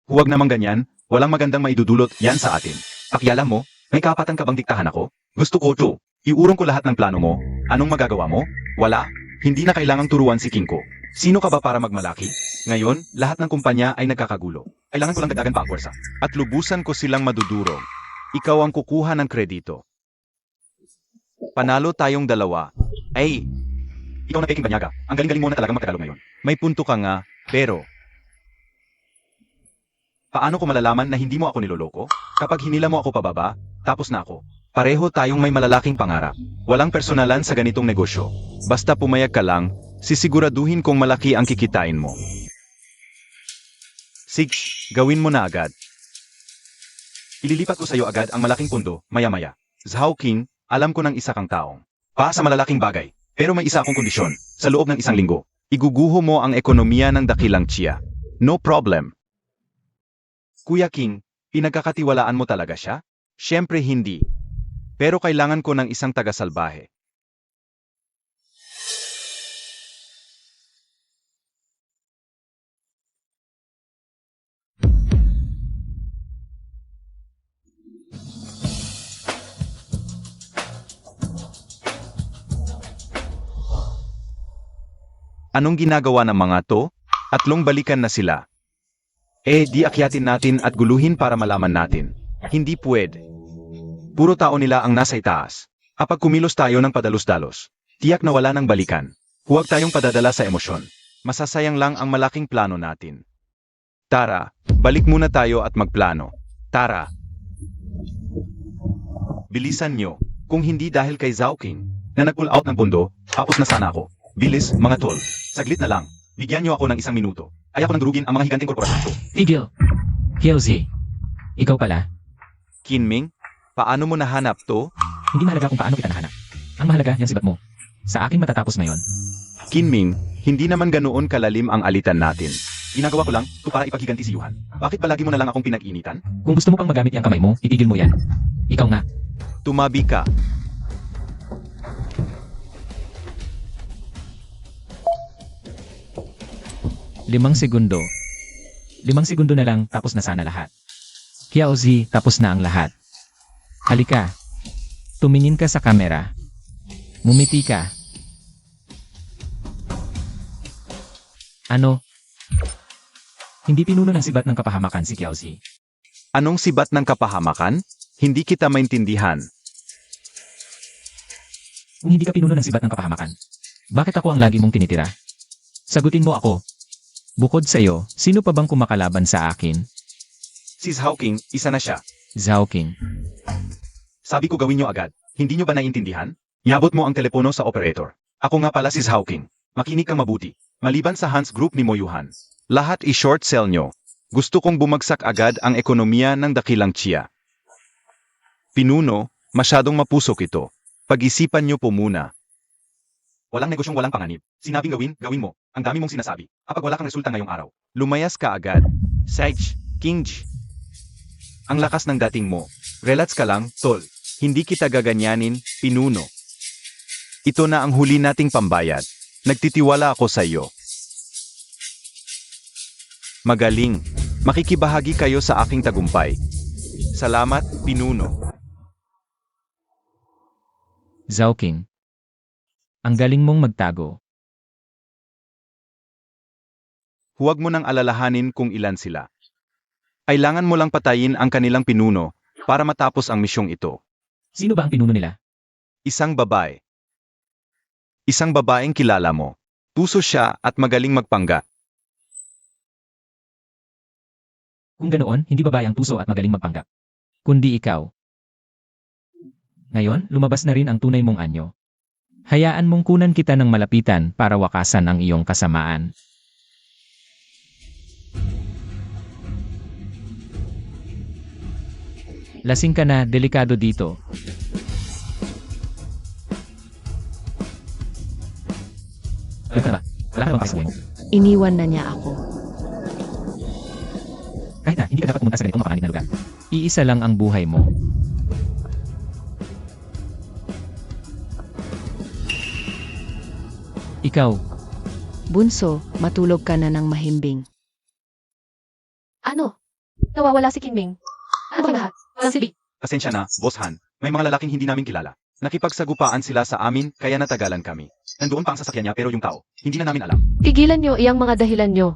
Huwag namang ganyan, walang magandang maidudulot yan sa atin. Pakialam mo, may kapatan ka bang diktahan ako? Gusto ko to. Iurong ko lahat ng plano mo. Anong magagawa mo? Wala. Hindi na kailangang turuan si King ko. Sino ka ba para magmalaki? Ngayon, lahat ng kumpanya ay nagkakagulo. Kailangan ko lang dagdagan pa ang puwersa. At lubusan ko silang madudurog. Ikaw ang kukuha ng kredito. Panalo tayong dalawa. Ay, ikaw na Peking Banyaga. Ang galing-galing mo na talagang magtagalog ngayon. May punto ka nga, pero... Paano ko malalaman na hindi mo ako niloloko? Kapag hinila mo ako pababa, tapos na ako. Pareho tayong may malalaking pangarap. Walang personalan sa ganitong negosyo. Basta pumayag ka lang, sisiguraduhin kong malaki ang kikitain mo. Sige, gawin mo na agad. Ililipat ko sa iyo agad ang malaking pundo, maya-maya. Zhao King, alam ko ng isa kang taong. Pa sa malalaking bagay. Pero may isa akong kondisyon. Sa loob ng 1 linggo, iguguho mo ang ekonomiya ng dakilang Chia. No problem. Kuya King, pinagkakatiwalaan mo talaga siya? Siyempre hindi. Pero kailangan ko ng isang taga-salbahe. Anong ginagawa ng mga to? Atlong balikan na sila. Di akyatin natin at guluhin para malaman natin. Hindi pwede. Puro tao nila ang nasa itaas. Kapag kumilos tayo ng padalos-dalos, tiyak na wala ng balikan. Huwag tayong padadala sa emosyon. Masasayang lang ang malaking plano natin. Tara, balik muna tayo at magplano. Tara. Bilisan nyo. Kung hindi dahil kay Zhao King, na nag-pull out ng pundo, tapos na sana ako. Bilis, mga tol. Saglit na lang. Bigyan nyo ako ng 1 minuto. Ayaw ko nang durugin ang mga higanting korporasyon ko. Tigil. Hiaozi. Ikaw pala. Kinming, paano mo nahanap to? Hindi mahalaga kung paano kita nahanap. Ang mahalaga, yung sibat mo. Sa akin matatapos ngayon. Kinming, hindi naman ganoon kalalim ang alitan natin. Ginagawa ko lang, to para ipaghiganti si Yuhan. Bakit palagi mo na lang akong pinag-initan? Kung gusto mo pang magamit yung kamay mo, itigil mo yan. Ikaw nga. Tumabi ka. Limang segundo. 5 segundo na lang, tapos na sana lahat. Hiaozi, tapos na ang lahat. Halika. Tumingin ka sa kamera. Mumiti ka. Ano? Hindi pinuno ng sibat ng kapahamakan si Hiaozi. Anong sibat ng kapahamakan? Hindi kita maintindihan. Kung hindi ka pinuno ng sibat ng kapahamakan, bakit ako ang lagi mong tinitira? Sagutin mo ako. Bukod sa iyo, sino pa bang kumakalaban sa akin? Si Zhao King, isa na siya. Zhao King. Sabi ko gawin nyo agad. Hindi nyo ba naiintindihan? Iabot mo ang telepono sa operator. Ako nga pala si Zhao King. Makinig kang mabuti. Maliban sa Hans Group ni Moyuhan. Lahat i-short sell nyo. Gusto kong bumagsak agad ang ekonomiya ng dakilang Chia. Pinuno, masyadong mapusok ito. Pag-isipan nyo po muna. Walang negosyong walang panganib. Sinabing gawin, gawin mo. Ang dami mong sinasabi. Kapag wala kang resulta ngayong araw, lumayas ka agad. Sage, King. Ang lakas ng dating mo. Relax ka lang, tol. Hindi kita gaganyanin, pinuno. Ito na ang huli nating pambayad. Nagtitiwala ako sa iyo. Magaling. Makikibahagi kayo sa aking tagumpay. Salamat, pinuno. Zhao King. Ang galing mong magtago. Huwag mo nang alalahanin kung ilan sila. Kailangan mo lang patayin ang kanilang pinuno para matapos ang misyong ito. Sino ba ang pinuno nila? Isang babae. Isang babaeng kilala mo. Tuso siya at magaling magpangga. Kung ganoon, hindi babae ang tuso at magaling magpanggap. Kundi ikaw. Ngayon, lumabas na rin ang tunay mong anyo. Hayaan mong kunan kita ng malapitan para wakasan ang iyong kasamaan. Lasing ka na, delikado dito. Ano ka ba? Wala ka bang pasabuhin? Iniwan na niya ako. Kahit na, hindi ka dapat pumunta sa ganitong mapanganib na lugar. Iisa lang ang buhay mo. Ikaw, Bunso, matulog ka na ng mahimbing. Ano? Nawawala si Kinming. Ano ba lahat? Walang silbi. Pasensya na, Boss Han. May mga lalaking hindi namin kilala. Nakipagsagupaan sila sa amin, kaya natagalan kami. Nandoon pa ang sasakyan niya pero yung tao, hindi na namin alam. Tigilan nyo iyang mga dahilan nyo.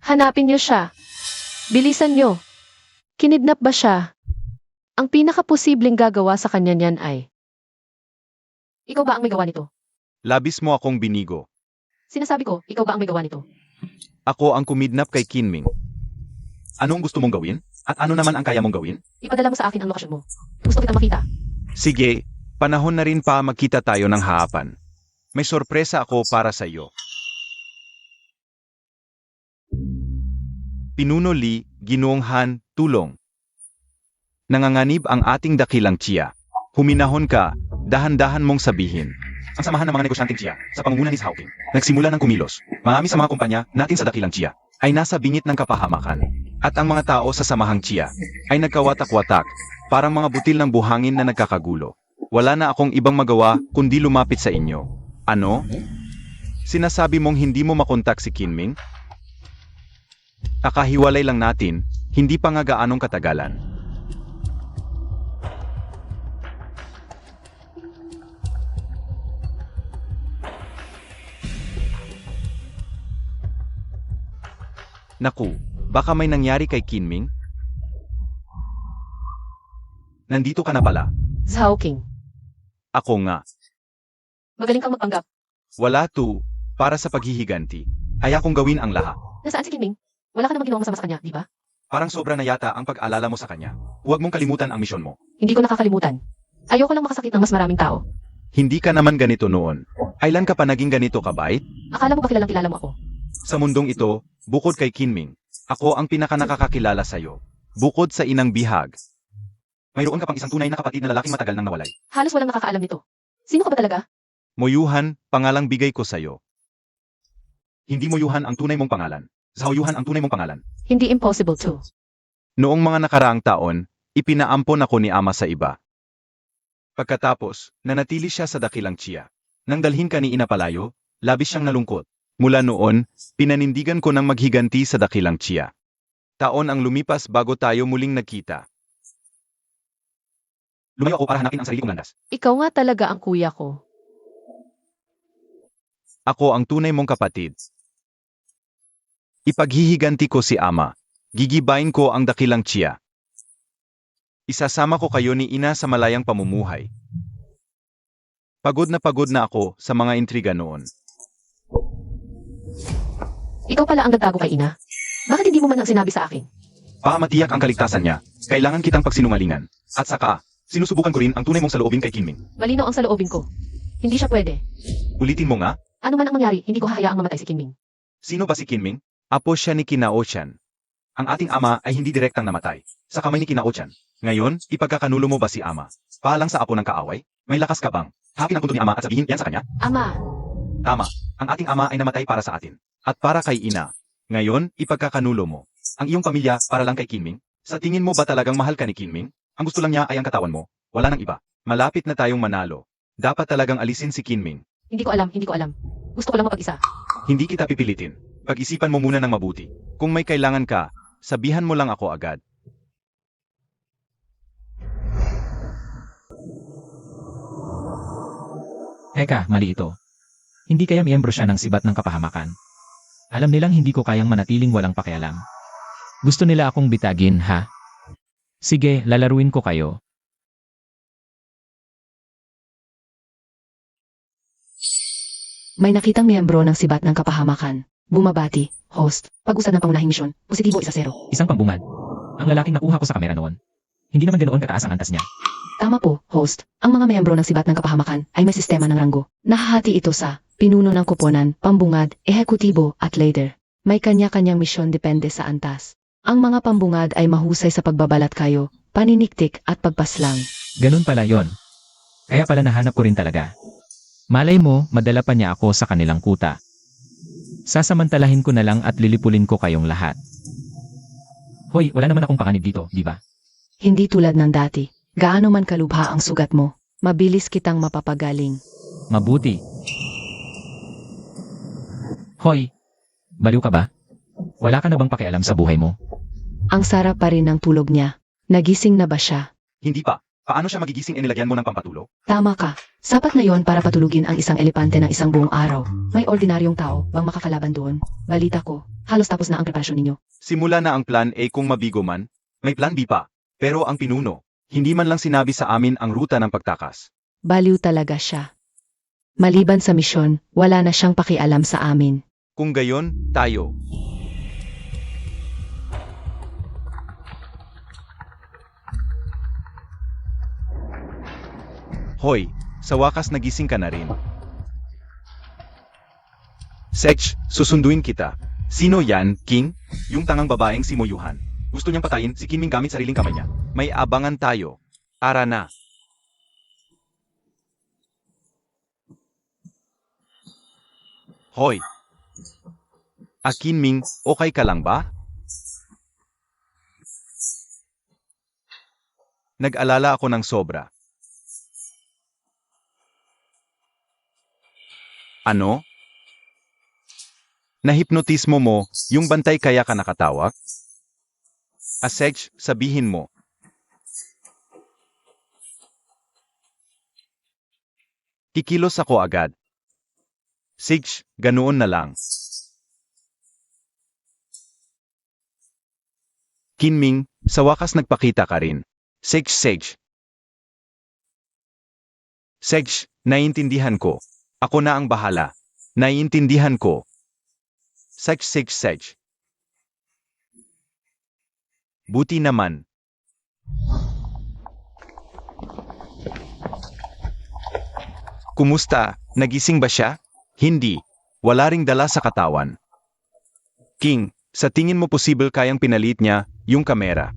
Hanapin nyo siya. Bilisan nyo. Kinidnap ba siya? Ang pinakaposibleng gagawa sa kanya niyan ay... Ikaw ba ang may gawa nito? Labis mo akong binigo. Sinasabi ko, ikaw ba ang may gawa nito? Ako ang kumidnap kay Kinming. Anong gusto mong gawin? At ano naman ang kaya mong gawin? Ipadala mo sa akin ang lokasyon mo. Gusto kitang makita. Sige, panahon na rin pa magkita tayo ng haapan. May sorpresa ako para sa iyo. Pinuno Lee, Ginoong Han, tulong. Nanganganib ang ating dakilang Chia. Huminahon ka, dahan-dahan mong sabihin. Ang samahan ng mga negosyanteng Chia, sa pangunguna ni Hawking, nagsimula ng kumilos. Marami sa mga kumpanya natin sa dakilang Chia ay nasa bingit ng kapahamakan. At ang mga tao sa samahang Chia ay nagkawatak-watak, parang mga butil ng buhangin na nagkakagulo. Wala na akong ibang magawa kundi lumapit sa inyo. Ano? Sinasabi mong hindi mo makontak si Kinming? Kakahiwalay lang natin, hindi pa nga gaanong katagalan. Naku, baka may nangyari kay Kinming? Nandito ka na pala. Sa Hawking. Ako nga. Magaling kang magpanggap. Wala to, para sa paghihiganti. Ay akong gawin ang lahat. Nasaan si Kinming? Wala ka namang ginawang masama sa kanya, di ba? Parang sobra na yata ang pag-alala mo sa kanya. Huwag mong kalimutan ang misyon mo. Hindi ko nakakalimutan. Ayoko lang makasakit ng mas maraming tao. Hindi ka naman ganito noon. Kailan ka pa naging ganito kabait? Akala mo ba kilalang kilala mo ako? Sa mundong ito, bukod kay Kinming, ako ang pinakanakakakilala sa'yo. Bukod sa inang bihag. Mayroon ka pang isang tunay na kapatid na lalaking matagal nang nawalay. Halos walang nakakaalam nito. Sino ka ba talaga? Moyuhan, pangalang bigay ko sa'yo. Hindi Moyuhan ang tunay mong pangalan. Zhaoyuhan ang tunay mong pangalan. Hindi impossible to. Noong mga nakaraang taon, ipinaampon ako ni Ama sa iba. Pagkatapos, nanatili siya sa dakilang Chia. Nang dalhin ka ni Inapalayo, labis siyang nalungkot. Mula noon, pinanindigan ko ng maghiganti sa dakilang Chia. Taon ang lumipas bago tayo muling nagkita. Lumayo ako para hanapin ang sarili kong landas. Ikaw nga talaga ang kuya ko. Ako ang tunay mong kapatid. Ipaghihiganti ko si Ama. Gigibayin ko ang dakilang Chia. Isasama ko kayo ni Ina sa malayang pamumuhay. Pagod na ako sa mga intriga noon. Ikaw pala ang nagtago kay Ina. Bakit hindi mo man lang sinabi sa akin? Para matiyak ang kaligtasan niya, kailangan kitang pagsinungalingan. At saka, sinusubukan ko rin ang tunay mong saloobin kay Kinming. Malinaw ang saloobin ko. Hindi siya pwede. Ulitin mo nga, Ano man ang mangyari, hindi ko hahayaang mamatay si Kinming. sino ba si Kinming? Apo siya ni Kinaochan. Ang ating ama ay hindi direktang namatay. Sa kamay ni Kinaochan. Ngayon, ipagkakanulo mo ba si Ama? Paalang sa apo ng kaaway? May lakas ka bang? Hapin ang punto ni Ama at sabihin yan sa kanya? Ama, Tama, ang ating ama ay namatay para sa atin. At para kay Ina. Ngayon, ipagkakanulo mo. Ang iyong pamilya para lang kay Kinming? Sa tingin mo ba talagang mahal ka ni Kinming? Ang gusto lang niya ay ang katawan mo. Wala nang iba. Malapit na tayong manalo. Dapat talagang alisin si Kinming. hindi ko alam. Gusto ko lang mapag-isa. Hindi kita pipilitin. Pag-isipan mo muna ng mabuti. Kung may kailangan ka, sabihan mo lang ako agad. Eka, mali ito. Hindi kaya miyembro siya ng sibat ng kapahamakan. Alam nilang hindi ko kayang manatiling walang pakialam. Gusto nila akong bitagin, ha? Sige, lalaruin ko kayo. May nakitang miyembro ng sibat ng kapahamakan. Bumabati, host, pag-usad ng pangunahing misyon, positibo 1-0. Isang pambungad. Ang lalaking nakuha ko sa kamera noon. Hindi naman ganoon kataas ang antas niya. Tama po, host. Ang mga miyembro ng sibat ng kapahamakan ay may sistema ng ranggo. Nahahati ito sa pinuno ng koponan, pambungad, ehekutibo at leader. May kanya-kanyang misyon depende sa antas. Ang mga pambungad ay mahusay sa pagbabalat kayo, paniniktik at pagpaslang. Ganun pala yon. Kaya pala nahanap ko rin talaga. Malay mo, madala pa niya ako sa kanilang kuta. Sasamantalahin ko na lang at lilipulin ko kayong lahat. Hoy, wala naman akong pakanib dito, di ba? Hindi tulad ng dati. Gaano man kalubha ang sugat mo, mabilis kitang mapapagaling. Mabuti. Hoy, baliw ka ba? Wala ka na bang pakialam sa buhay mo? Ang sarap pa rin ng tulog niya. Nagising na ba siya? Hindi pa. Paano siya magigising e nilagyan mo ng pampatulog? Tama ka. Sapat na yon para patulugin ang isang elepante ng isang buong araw. May ordinaryong tao bang makakalaban doon? Balita ko, halos tapos na ang preparasyon ninyo. Simula na ang plan A kung mabigo man. May plan B pa. Pero ang pinuno, hindi man lang sinabi sa amin ang ruta ng pagtakas. Baliw talaga siya. Maliban sa misyon, wala na siyang pakialam sa amin. Kung gayon, tayo. Hoy, sa wakas nagising ka na rin. Sech, susunduin kita. Sino yan, King? Yung tangang babaeng si Moyuhan. Gusto niyang patayin si Kinming gamit sariling kamay niya. May abangan tayo. Ara na. Hoy. Kinming, okay ka lang ba? Nag-alala ako ng sobra. Ano? Nahipnotismo mo, yung bantay kaya ka nakatawag? Asej, sabihin mo. Kikilos ako agad. Sig, ganoon na lang. Kinming, sa wakas nagpakita ka rin. Sig. Sig, naiintindihan ko. Ako na ang bahala. Naiintindihan ko. Sig. Buti naman. Kumusta? Nagising ba siya? Hindi. Wala ring dala sa katawan. King, sa tingin mo posible kayang pinalit niya yung kamera?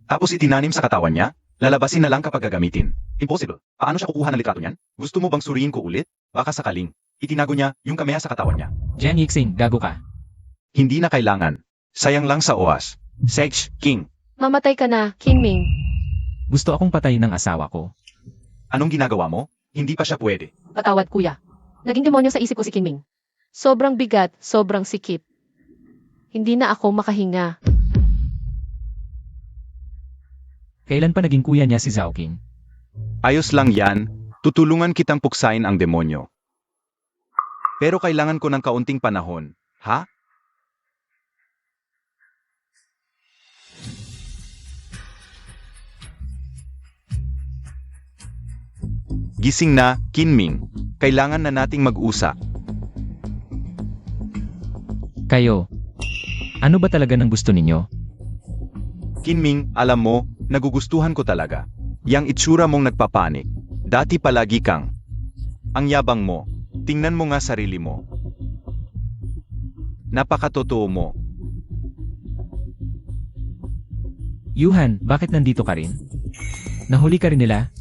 Tapos itinanim sa katawan niya? Lalabasin na lang kapag gagamitin. Impossible. Paano siya kukuha ng litrato niyan? Gusto mo bang suriin ko ulit? Baka sakaling. Itinago niya yung kamera sa katawan niya. Jiang Yixing, gago ka. Hindi na kailangan. Sayang lang sa oras. Sech, King. Mamatay ka na, Kinming. Gusto akong patayin ng asawa ko. Anong ginagawa mo? Hindi pa siya pwede. Patawad, kuya. Naging demonyo sa isip ko si Kinming. Sobrang bigat, sobrang sikip. Hindi na ako makahinga. Kailan pa naging kuya niya si Zhao King? Ayos lang yan. Tutulungan kitang puksain ang demonyo. Pero kailangan ko ng kaunting panahon. Ha? Gising na, Kinming. Kailangan na nating mag-usap. Kayo. Ano ba talaga ng gusto ninyo? Kinming, alam mo, nagugustuhan ko talaga. Yang itsura mong nagpapanik. Dati palagi kang. Ang yabang mo. Tingnan mo nga sarili mo. Napakatotoo mo. Yuhan, bakit nandito ka rin? Nahuli ka rin nila?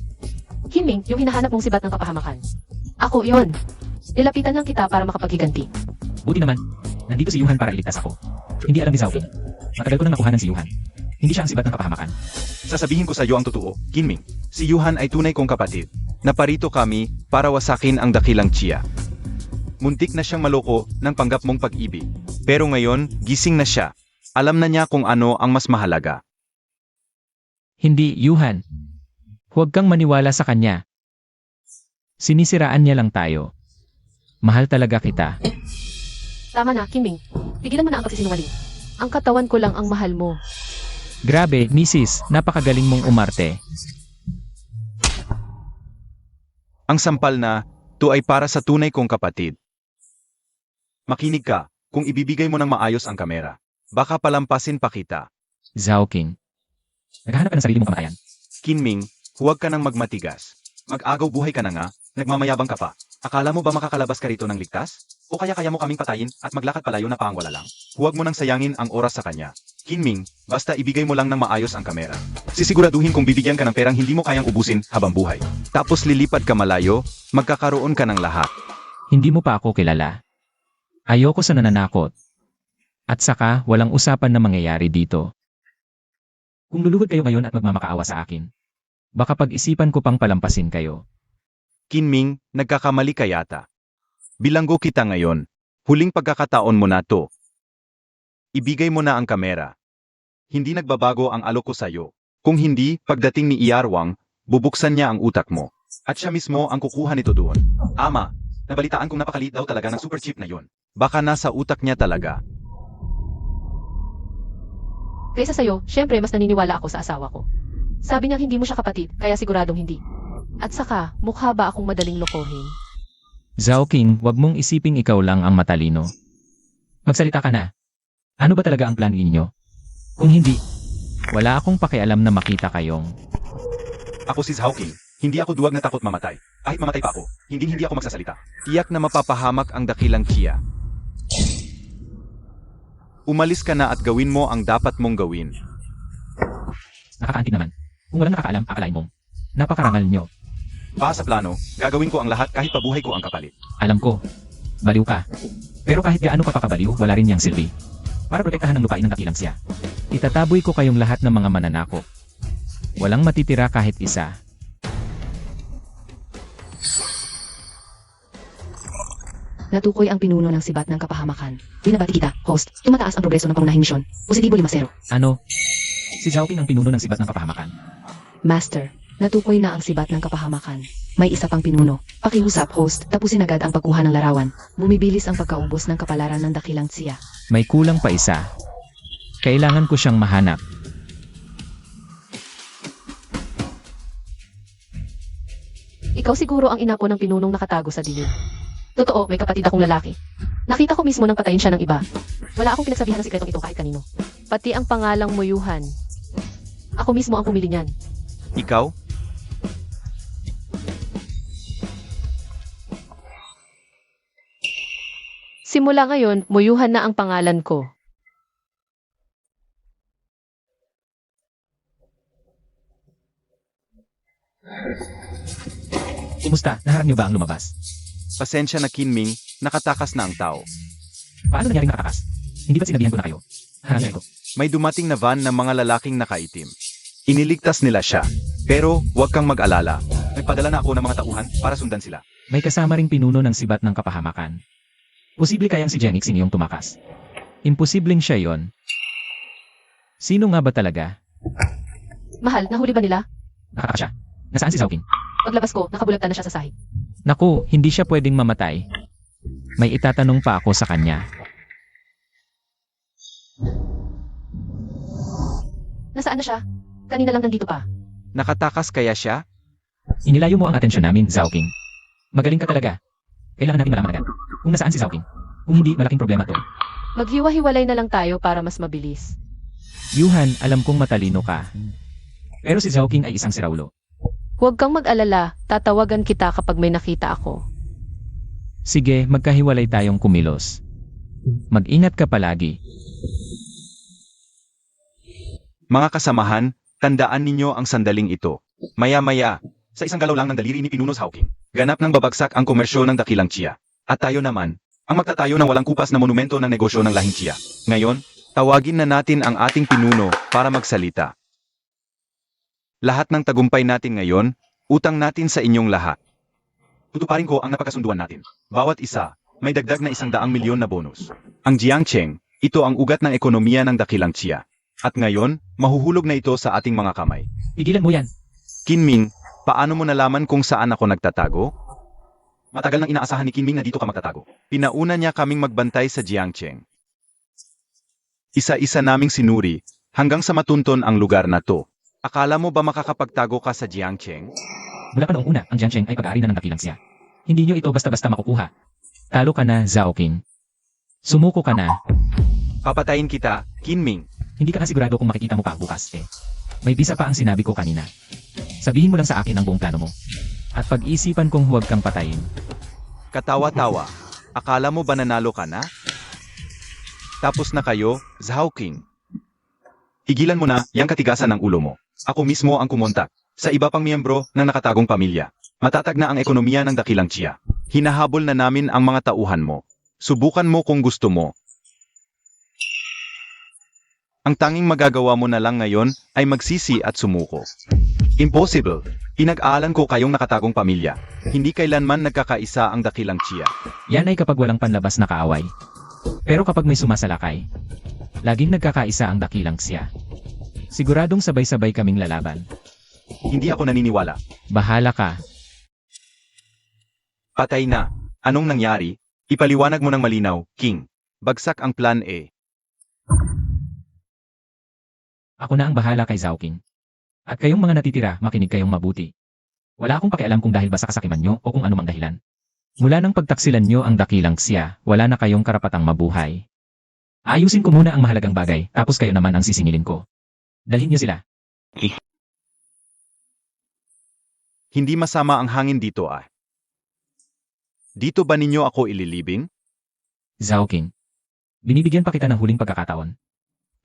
Kinming, yung hinahanap mong sibat ng kapahamakan. Ako, yon. Nilapitan lang kita para makapaghiganti. Buti naman, nandito si Yuhan para iligtas ako. Hindi alam ni Zhao King. Matagal ko nang nakuhanan si Yuhan. Hindi siya ang sibat ng kapahamakan. Sasabihin ko sa iyo ang totoo, Kinming. Si Yuhan ay tunay kong kapatid. Naparito kami para wasakin ang dakilang Chia. Muntik na siyang maloko ng panggap mong pag-ibig. Pero ngayon, gising na siya. Alam na niya kung ano ang mas mahalaga. Hindi, Yuhan. Huwag kang maniwala sa kanya. Sinisiraan niya lang tayo. Mahal talaga kita. Tama na, Kinming. Pigilan mo na ang pagsisinungaling. Ang katawan ko lang ang mahal mo. Grabe, Mrs. Napakagaling mong umarte. Ang sampal na, to ay para sa tunay kong kapatid. Makinig ka, kung ibibigay mo ng maayos ang kamera. Baka palampasin pa kita. Zhao King. Naghahanap ka ng sarili mong kamatayan. Kinming, huwag ka nang magmatigas. Mag-agaw buhay ka na nga, nagmamayabang ka pa. Akala mo ba makakalabas ka rito ng ligtas? O kaya mo kaming patayin at maglakad palayo na pangwala lang? Huwag mo nang sayangin ang oras sa kanya. Kinming, basta ibigay mo lang ng maayos ang kamera. Sisiguraduhin kung bibigyan ka ng perang hindi mo kayang ubusin habang buhay. Tapos lilipad ka malayo, magkakaroon ka ng lahat. Hindi mo pa ako kilala. Ayoko sa nananakot. At saka, walang usapan na mangyayari dito. Kung lulugod kayo ngayon at magmamakaawa sa akin, baka pag-isipan ko pang palampasin kayo. Kinming, nagkakamali ka yata. Bilanggo kita ngayon. Huling pagkakataon mo na to. Ibigay mo na ang kamera. Hindi nagbabago ang alok ko sa'yo. Kung hindi, pagdating ni Iyarwang, bubuksan niya ang utak mo. At siya mismo ang kukuha nito doon. Ama, nabalitaan kong napakaliit daw talaga ng super chip na yon. Baka nasa utak niya talaga. Kaysa sa'yo, syempre mas naniniwala ako sa asawa ko. Sabi niya hindi mo siya kapatid, kaya siguradong hindi. At saka, mukha ba akong madaling lokohin? Zhao King, wag mong isiping ikaw lang ang matalino. Magsalita ka na. Ano ba talaga ang plan ninyo? Kung hindi, wala akong pakialam na makita kayong. Ako si Zhao King. Hindi ako duwag na takot mamatay. Kahit mamatay pa ako, hindi ako magsasalita. Tiyak na mapapahamak ang dakilang Chia. Umalis ka na at gawin mo ang dapat mong gawin. Nakakaantig naman. Kung walang nakakaalam, akalain mong napakarangal nyo. Pa sa plano, gagawin ko ang lahat kahit pabuhay ko ang kapalit. Alam ko, baliw ka. Pero kahit gaano ka pakabaliw, wala rin niyang silbi. Para protektahan ng lupain ng dakilang siya. Itataboy ko kayong lahat ng mga mananakop. Walang matitira kahit isa. Natukoy ang pinuno ng sibat ng kapahamakan. Binabati kita, host. Tumataas ang progreso ng pangunahing misyon. Positibo 5-0. Ano? Si Zhao King ang pinuno ng sibat ng kapahamakan. Master, natukoy na ang sibat ng kapahamakan. May isa pang pinuno. Pakiusap, host. Tapusin agad ang pagkuha ng larawan. Bumibilis ang pagkaubos ng kapalaran ng dakilang Tsiya. May kulang pa isa. Kailangan ko siyang mahanap. Ikaw siguro ang inapo ng pinunong nakatago sa dilim. Totoo, may kapatid akong lalaki. Nakita ko mismo nang patayin siya ng iba. Wala akong pinagsabihan ng sikretong ito kahit kanino. Pati ang pangalang Muyuhan. Ako mismo ang pumili niyan. Ikaw? Simula ngayon, Muyuhan na ang pangalan ko. Kumusta? Naharap niyo ba ang lumabas? Pasensya na Kinming, nakatakas na ang tao. Paano nangyaring nakatakas? Hindi ba sinabihan ko na kayo? Harang ito. May dumating na van ng mga lalaking nakaitim. Iniligtas nila siya. Pero, huwag kang mag-alala. Nagpadala na ako ng mga tauhan para sundan sila. May kasama ring pinuno ng sibat ng kapahamakan. Posible kayang si Genix inyong tumakas. Imposibleng siya yon. Sino nga ba talaga? Mahal, nahuli ba nila? Nakakasya. Nasaan si Zhao King? Paglabas ko, nakabulagtan na siya sa sahig. Naku, hindi siya pwedeng mamatay. May itatanong pa ako sa kanya. Nasaan na siya? Kanina lang nandito pa. Nakatakas kaya siya? Inilayo mo ang atensyon namin, Zhao King. Magaling ka talaga. Kailangan natin malaman agad kung nasaan si Zhao King. Kung hindi, malaking problema to. Maghiwa-hiwalay na lang tayo para mas mabilis. Yuhan, alam kong matalino ka. Pero si Zhao King ay isang siraulo. Huwag kang mag-alala, tatawagan kita kapag may nakita ako. Sige, magkahiwalay tayong kumilos. Mag-ingat ka palagi. Mga kasamahan, tandaan ninyo ang sandaling ito. Maya-maya, sa isang galaw lang ng daliri ni Pinuno Zhao King, ganap ng babagsak ang komersyo ng dakilang Chia. At tayo naman, ang magtatayo ng walang kupas na monumento ng negosyo ng lahing Chia. Ngayon, tawagin na natin ang ating pinuno para magsalita. Lahat ng tagumpay natin ngayon, utang natin sa inyong lahat. Tutuparin ko ang napakasunduan natin. Bawat isa, may dagdag na 100 milyon na bonus. Ang Jiangcheng, ito ang ugat ng ekonomiya ng dakilang Chia. At ngayon, mahuhulog na ito sa ating mga kamay. Pigilan mo yan. Kinming, paano mo nalaman kung saan ako nagtatago? Matagal nang inaasahan ni Kinming na dito ka magtatago. Pinauna niya kaming magbantay sa Jiangcheng. Isa-isa naming sinuri, hanggang sa matunton ang lugar na to. Akala mo ba makakapagtago ka sa Jiangcheng? Mula pa noong una, ang Jiangcheng ay pag-aari na ng dakilang siya. Hindi nyo ito basta-basta makukuha. Talo ka na, Zhao King. Sumuko ka na. Papatayin kita, Kinming. Hindi ka na sigurado kung makikita mo pa bukas eh. May bisa pa ang sinabi ko kanina. Sabihin mo lang sa akin ang buong plano mo. At pag-isipan kong huwag kang patayin. Katawa-tawa. Akala mo ba nanalo ka na? Tapos na kayo, Zhao King. Higilan mo na yang katigasan ng ulo mo. Ako mismo ang kumontak sa iba pang miyembro ng nakatagong pamilya. Matatag na ang ekonomiya ng dakilang Chia. Hinahabol na namin ang mga tauhan mo. Subukan mo kung gusto mo. Ang tanging magagawa mo na lang ngayon ay magsisi at sumuko. Impossible. Pinag-aalan ko kayong nakatagong pamilya. Hindi kailanman nagkakaisa ang dakilang Chia. Yan ay kapag walang panlabas na kaaway. Pero kapag may sumasalakay, laging nagkakaisa ang dakilang siya. Siguradong sabay-sabay kaming lalaban. Hindi ako naniniwala. Bahala ka. Patay na. Anong nangyari? Ipaliwanag mo ng malinaw, King. Bagsak ang plan A. Ako na ang bahala kay Zhao King. At kayong mga natitira, makinig kayong mabuti. Wala akong pakialam kung dahil ba sa kasakiman nyo o kung anumang dahilan. Mula nang pagtaksilan nyo ang dakilang siya, wala na kayong karapatang mabuhay. Ayusin ko muna ang mahalagang bagay, tapos kayo naman ang sisingilin ko. Dalhin nyo sila. Hindi masama ang hangin dito ah. Dito ba ninyo ako ililibing? Zhao King. Binibigyan pa kita ng huling pagkakataon.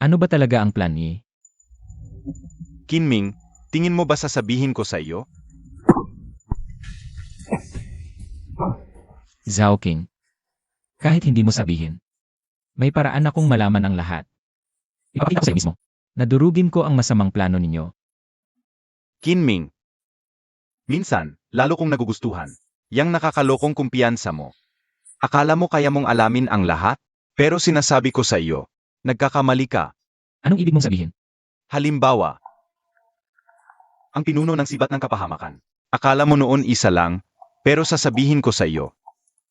Ano ba talaga ang plan ni? Kinming, tingin mo ba sasabihin ko sa iyo? Zhao King. Kahit hindi mo sabihin. May paraan akong malaman ang lahat. Ipapakita ko sa iyo mismo. Nadurugin ko ang masamang plano ninyo. Kinming. Minsan, lalo kong nagugustuhan. Yang nakakalokong kumpiyansa mo. Akala mo kaya mong alamin ang lahat? Pero sinasabi ko sa iyo, nagkakamali ka. Anong ibig mong sabihin? Halimbawa, ang pinuno ng sibat ng kapahamakan. Akala mo noon isa lang, pero sasabihin ko sa iyo.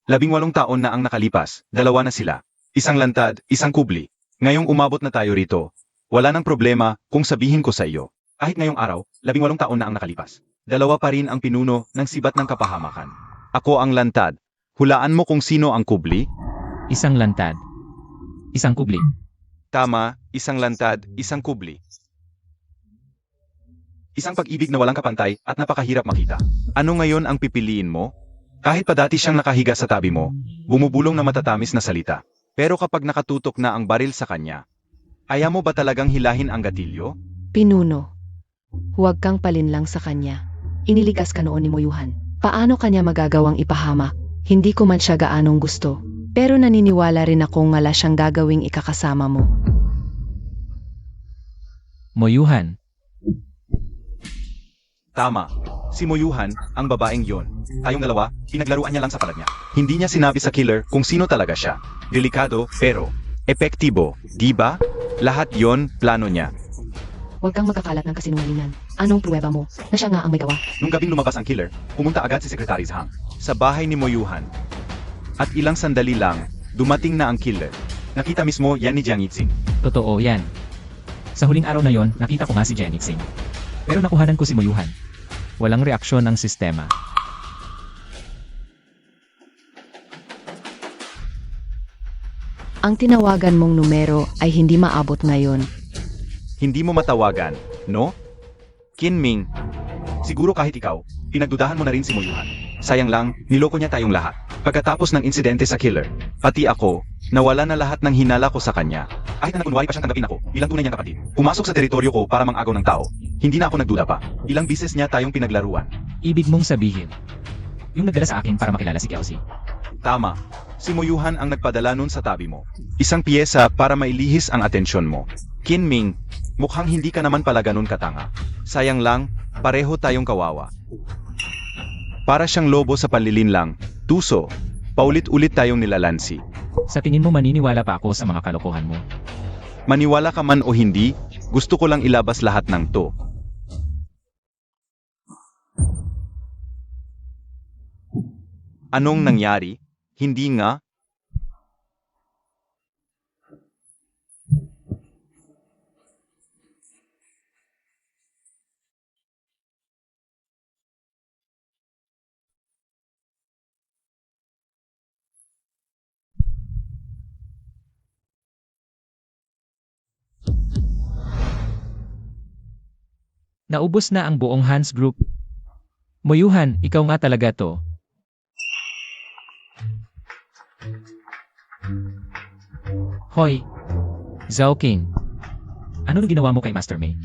18 taon na ang nakalipas, 2 na sila. Isang lantad, isang kubli. Ngayong umabot na tayo rito, wala nang problema kung sabihin ko sa iyo. Kahit ngayong araw, 18 taon na ang nakalipas. 2 pa rin ang pinuno ng sibat ng kapahamakan. Ako ang lantad. Hulaan mo kung sino ang kubli? Isang lantad. Isang kubli. Tama, isang lantad, isang kubli. Isang pag-ibig na walang kapantay at napakahirap makita. Ano ngayon ang pipiliin mo? Kahit pa dati siyang nakahiga sa tabi mo, bumubulong na matatamis na salita. Pero kapag nakatutok na ang baril sa kanya, ayaw mo ba talagang hilahin ang gatilyo? Pinuno. Huwag kang palinlang sa kanya. Inilikas ka noon ni Moyuhan. Paano kanya magagawang ipahamak? Hindi ko man siya gaanong gusto. Pero naniniwala rin akong wala siyang gagawing ikakasama mo. Moyuhan. Tama. Si Moyuhan, ang babaeng yon. Tayong dalawa, pinaglaruan niya lang sa palad niya. Hindi niya sinabi sa killer kung sino talaga siya. Delikado, pero epektibo, di ba? Lahat yon, plano niya. Huwag kang magkakalat ng kasinungalingan. Anong pruweba mo na siya nga ang may gawa? Nung gabing lumabas ang killer, pumunta agad si Secretary Zhang sa bahay ni Moyuhan. At ilang sandali lang, dumating na ang killer. Nakita mismo yan ni Jiang Yixing. Totoo yan. Sa huling araw na yon, nakita ko nga si Jiang Yixing. Pero nakuhanan ko si Moyuhan. Walang reaksyon ang sistema. Ang tinawagan mong numero ay hindi maabot ngayon. Hindi mo matawagan, no? Kinming, siguro kahit ikaw, pinagdudahan mo na rin si Moyuhan. Sayang lang, niloko niya tayong lahat. Pagkatapos ng insidente sa killer, pati ako, nawala na lahat ng hinala ko sa kanya. Kahit na nakunwari pa siyang tanggapin ako, bilang tunay niyang kapatid. Pumasok sa teritoryo ko para mangagaw ng tao. Hindi na ako nagduda pa. Ilang bises niya tayong pinaglaruan. Ibig mong sabihin, yung nagdala sa akin para makilala si Kelsey. Tama. Si Moyuhan ang nagpadala nun sa tabi mo. Isang piyesa para mailihis ang atensyon mo. Kinming, mukhang hindi ka naman pala ganun katanga. Sayang lang, pareho tayong kawawa. Para siyang lobo sa panlilinlang, tuso, paulit-ulit tayong nilalansi. Sa tingin mo maniniwala pa ako sa mga kalokohan mo? Maniwala ka man o hindi, gusto ko lang ilabas lahat ng to. Anong nangyari? Hindi nga. Naubos na ang buong Hans Group. Moyuhan, ikaw nga talaga to. Hoy, Zhao King. Ano nang ginawa mo kay Master Mei?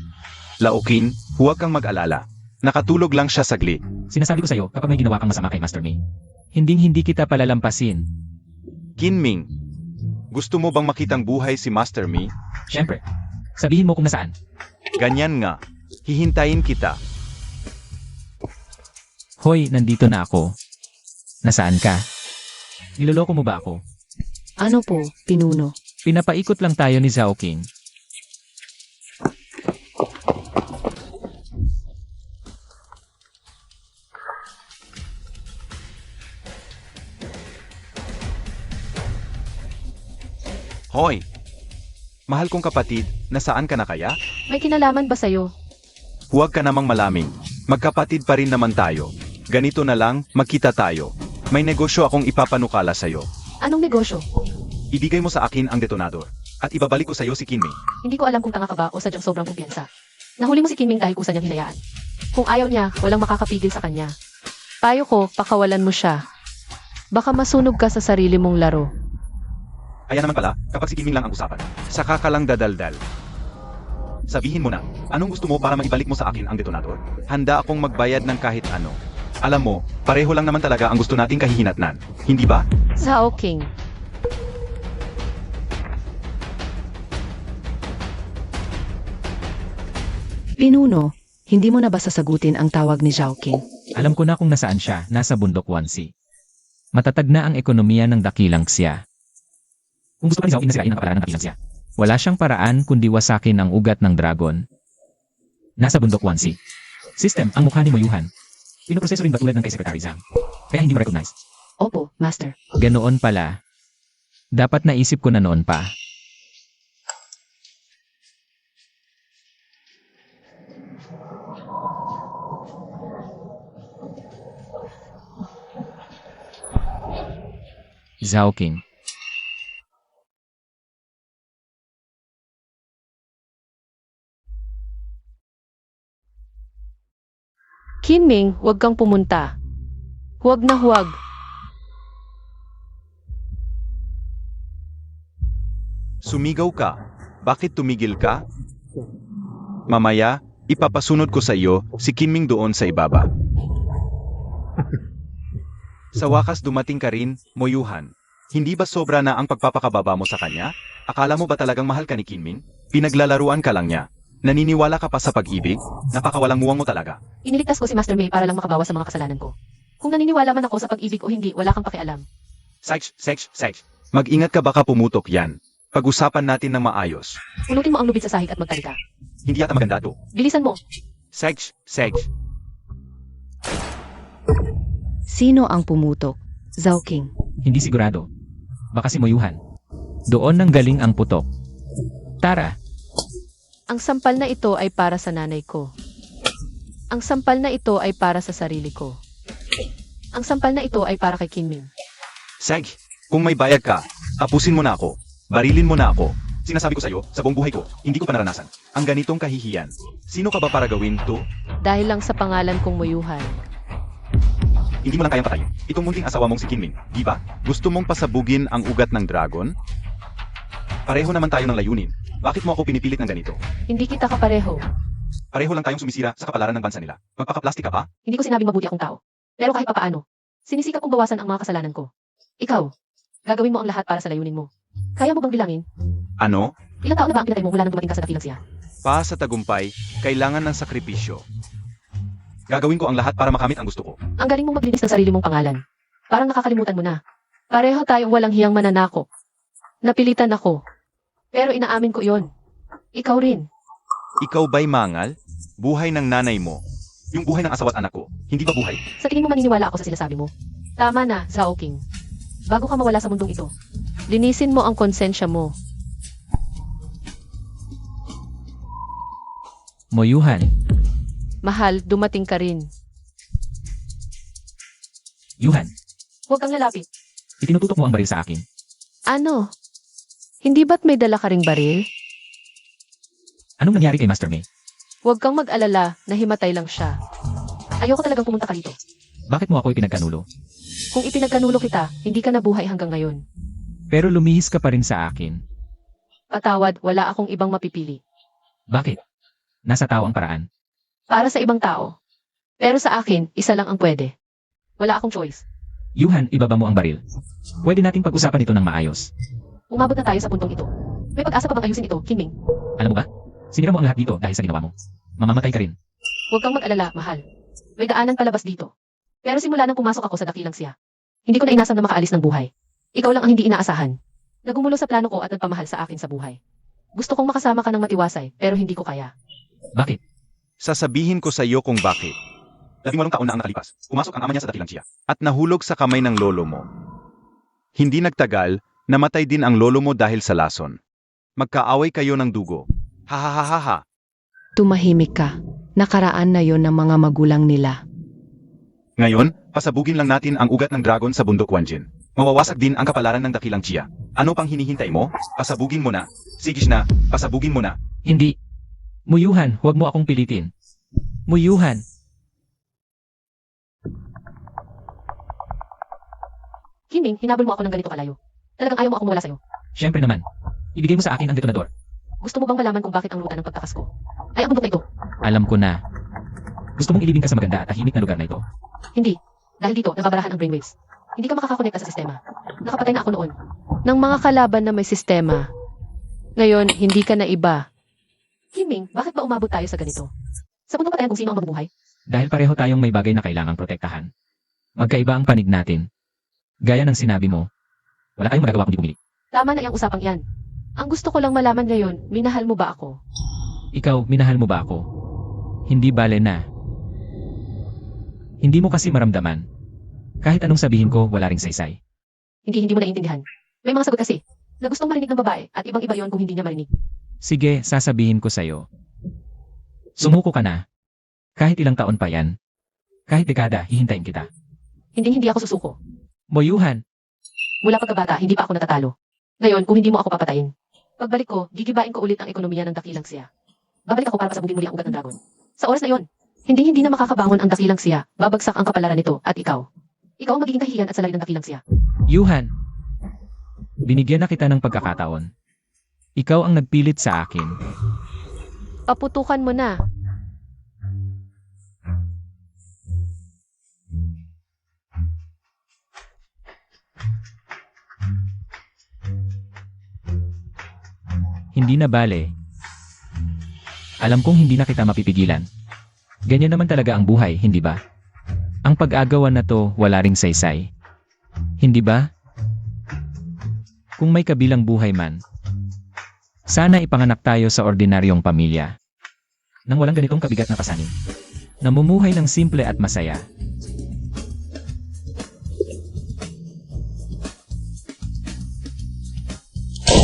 Laokin, huwag kang mag-alala. Nakatulog lang siya saglit. Sinasabi ko sa'yo kapag may ginawa kang masama kay Master Mei. Hindi kita palalampasin. Kinming, gusto mo bang makitang buhay si Master Mi? Siyempre, sabihin mo kung nasaan. Ganyan nga. Hihintayin kita. Hoy, nandito na ako. Nasaan ka? Niloloko mo ba ako? Ano po, pinuno? Pinapaikot lang tayo ni Zhao King. Hoy! Mahal kong kapatid, nasaan ka na kaya? May kinalaman ba sa'yo? Huwag ka namang malaming. Magkapatid pa rin naman tayo. Ganito na lang, magkita tayo. May negosyo akong ipapanukala sa'yo. Anong negosyo? Ibigay mo sa akin ang detonador. At ibabalik ko sa'yo si Kinming. Hindi ko alam kung tanga ka ba o sadyang sobrang kumpiyansa. Nahuli mo si Kinming dahil kusa niyang hinayaan. Kung ayaw niya, walang makakapigil sa kanya. Payo ko, pakawalan mo siya. Baka masunog ka sa sarili mong laro. Kaya naman pala, kapag si Kinming lang ang usapan, saka ka lang dadaldal. Sabihin mo na, anong gusto mo para maibalik mo sa akin ang detonador? Handa akong magbayad ng kahit ano. Alam mo, pareho lang naman talaga ang gusto nating kahihinatnan. Hindi ba? Zhao King. Pinuno, hindi mo na ba sasagutin ang tawag ni Zhao King? Alam ko na kung nasaan siya, nasa bundok Wansi. Matatag na ang ekonomiya ng dakilang siya. Kung gusto pa ni Zhao King na sirain ang kapalaran ng dakilang siya, wala siyang paraan kundi wasakin ang ugat ng dragon. Nasa bundok Wansi. System, ang mukha ni Moyuhan. Pinoproseso rin ba tulad ng kay Secretary Zhang? Kaya hindi mo recognize. Opo, Master. Ganoon pala. Dapat naisip ko na noon pa. Zhao King. Kinming, huwag kang pumunta. Huwag na huwag. Sumigaw ka. Bakit tumigil ka? Mamaya, ipapasunod ko sa iyo si Kinming doon sa ibaba. Sa wakas dumating ka rin, Moyuhan. Hindi ba sobra na ang pagpapakababa mo sa kanya? Akala mo ba talagang mahal ka ni Kinming? Pinaglalaruan ka lang niya. Naniniwala ka pa sa pag-ibig? Napakawalang muwang mo talaga. Iniligtas ko si Master Mei para lang makabawas sa mga kasalanan ko. Kung naniniwala man ako sa pag-ibig o hindi, wala kang pakialam. Sex. Mag-ingat ka baka pumutok yan. Pag-usapan natin ng maayos. Unutin mo ang lubid sa sahig at magtalika. Hindi yata maganda to. Bilisan mo. Sex. Sino ang pumutok? Zhao King. Hindi sigurado. Baka si Moyuhan. Doon nang galing ang putok. Tara. Ang sampal na ito ay para sa nanay ko. Ang sampal na ito ay para sa sarili ko. Ang sampal na ito ay para kay Kinming. Seg, kung may bayad ka, tapusin mo na ako. Barilin mo na ako. Sinasabi ko sa'yo, sa buong buhay ko, hindi ko pa naranasan ang ganitong kahihiyan. Sino ka ba para gawin to? Dahil lang sa pangalan kong Moyuhan. Hindi mo lang kayang patayin. Itong munting asawa mong si Kinming, di ba? Gusto mong pasabugin ang ugat ng dragon? Pareho naman tayo ng layunin. Bakit mo ako pinipilit ng ganito? Hindi kita kapareho. Pareho lang tayong sumisira sa kapalaran ng bansa nila. Magpaka-plastic ka pa? Hindi ko sinabing mabuti akong tao. Pero kahit papaano, sinisikap kong bawasan ang mga kasalanan ko. Ikaw, gagawin mo ang lahat para sa layunin mo. Kaya mo bang bilangin? Ano? Ilang taon na ba ang pinatay mo mula nang dumating ka sa dakilang siya? Pa sa tagumpay, kailangan ng sakripisyo. Gagawin ko ang lahat para makamit ang gusto ko. Ang galing mong maglinis ng sarili mong pangalan. Parang nakakalimutan mo na. Pareho tayong walang hiyang mananakop. Napilitan ako. Pero inaamin ko yon. Ikaw rin. Ikaw ba'y mangal? Buhay ng nanay mo. Yung buhay ng asawa at anak ko. Hindi ba buhay? Sa tingin mo maniniwala ako sa sinasabi mo? Tama na, Zhao King. Bago ka mawala sa mundong ito, linisin mo ang konsensya mo. Moyuhan. Mahal, dumating ka rin. Yuhan. Huwag kang lalapit. Itinututok mo ang baril sa akin. Ano? Hindi ba't may dala ka ring baril? Anong nangyari kay Master Mei? Huwag kang mag-alala, nahimatay lang siya. Ayoko talagang pumunta ka rito. Bakit mo ako ipinagkanulo? Kung ipinagkanulo kita, hindi ka nabuhay hanggang ngayon. Pero lumihis ka pa rin sa akin. Patawad, wala akong ibang mapipili. Bakit? Nasa tao ang paraan. Para sa ibang tao. Pero sa akin, isa lang ang pwede. Wala akong choice. Yuhan, ibaba mo ang baril. Pwede nating pag-usapan ito ng maayos. Umabot na tayo sa puntong ito. May pag-asa pa bang ayusin ito, Kinming? Alam mo ba? Sinira mo ang lahat dito dahil sa ginawa mo. Mamamatay ka rin. Huwag kang mag-alala, mahal. May daanan palabas dito. Pero simula nang pumasok ako sa dakilang siya, hindi ko na inasam na makaalis ng buhay. Ikaw lang ang hindi inaasahan. Nagumulo sa plano ko at nagpamahal sa akin sa buhay. Gusto kong makasama ka ng matiwasay, pero hindi ko kaya. Bakit? Sasabihin ko sa iyo kung bakit. 18 taon na ang nakalipas. Pumasok ang ama niya sa dakilang siya. At nahulog sa kamay ng lolo mo. Hindi nagtagal, namatay din ang lolo mo dahil sa lason. Magkaaway kayo ng dugo. Ha ha ha ha ha. Tumahimik ka. Nakaraan na yon ng mga magulang nila. Ngayon, pasabugin lang natin ang ugat ng dragon sa bundok Wanjin. Mawawasak din ang kapalaran ng dakilang Chia. Ano pang hinihintay mo? Pasabugin mo na. Sige na, pasabugin mo na. Hindi. Muyuhan, huwag mo akong pilitin. Muyuhan. Kinming, hinabol mo ako ng ganito kalayo. Talagang ayaw mo akong mawala sa'yo. Siyempre naman. Ibigay mo sa akin ang detonador. Gusto mo bang malaman kung bakit ang ruta ng pagtakas ko ay ang bundok na ito? Alam ko na. Gusto mong ilibing ka sa maganda at tahimik na lugar na ito. Hindi. Dahil dito, nababarahan ang brainwaves. Hindi ka makakakonekta sa sistema. Nakapatay na ako noon. Ng mga kalaban na may sistema. Ngayon, hindi ka na iba. Kinming, bakit ba umabot tayo sa ganito? Sa puntong patayan kung sino ang mabubuhay? Dahil pareho tayong may bagay na kailangang protektahan. Magkaiba ang panig natin. Gaya ng sinabi mo, wala tayong magagawa kundi pumili. Tama na iyang usapang yan. Ang gusto ko lang malaman ngayon, minahal mo ba ako? Ikaw, minahal mo ba ako? Hindi bale na. Hindi mo kasi maramdaman. Kahit anong sabihin ko, wala ring saysay. Hindi mo naiintindihan. May mga sagot kasi na gustong marinig ng babae at ibang-iba yon kung hindi niya marinig. Sige, sasabihin ko sa'yo. Sumuko ka na. Kahit ilang taon pa yan. Kahit dekada, hihintayin kita. Hindi ako susuko. Moyuhan, Mula pagkabata, hindi pa ako natatalo. Ngayon, kung hindi mo ako papatayin, pagbalik ko, gigibain ko ulit ang ekonomiya ng dakilang siya. Babalik ako para pasabugin muli ang ugat ng dragon. Sa oras na yon, hindi na makakabangon ang dakilang siya, babagsak ang kapalaran nito, at ikaw. Ikaw ang magiging kahiyan at salay ng dakilang siya. Yuhan. Binigyan na kita ng pagkakataon. Ikaw ang nagpilit sa akin. Paputukan mo na. Hindi na bale. Alam kong hindi na kita mapipigilan. Ganyan naman talaga ang buhay, hindi ba? Ang pag-agawan na to, wala ring saysay. Hindi ba? Kung may kabilang buhay man, sana ipanganak tayo sa ordinaryong pamilya. Nang walang ganitong kabigat na pasanin. Namumuhay ng simple at masaya.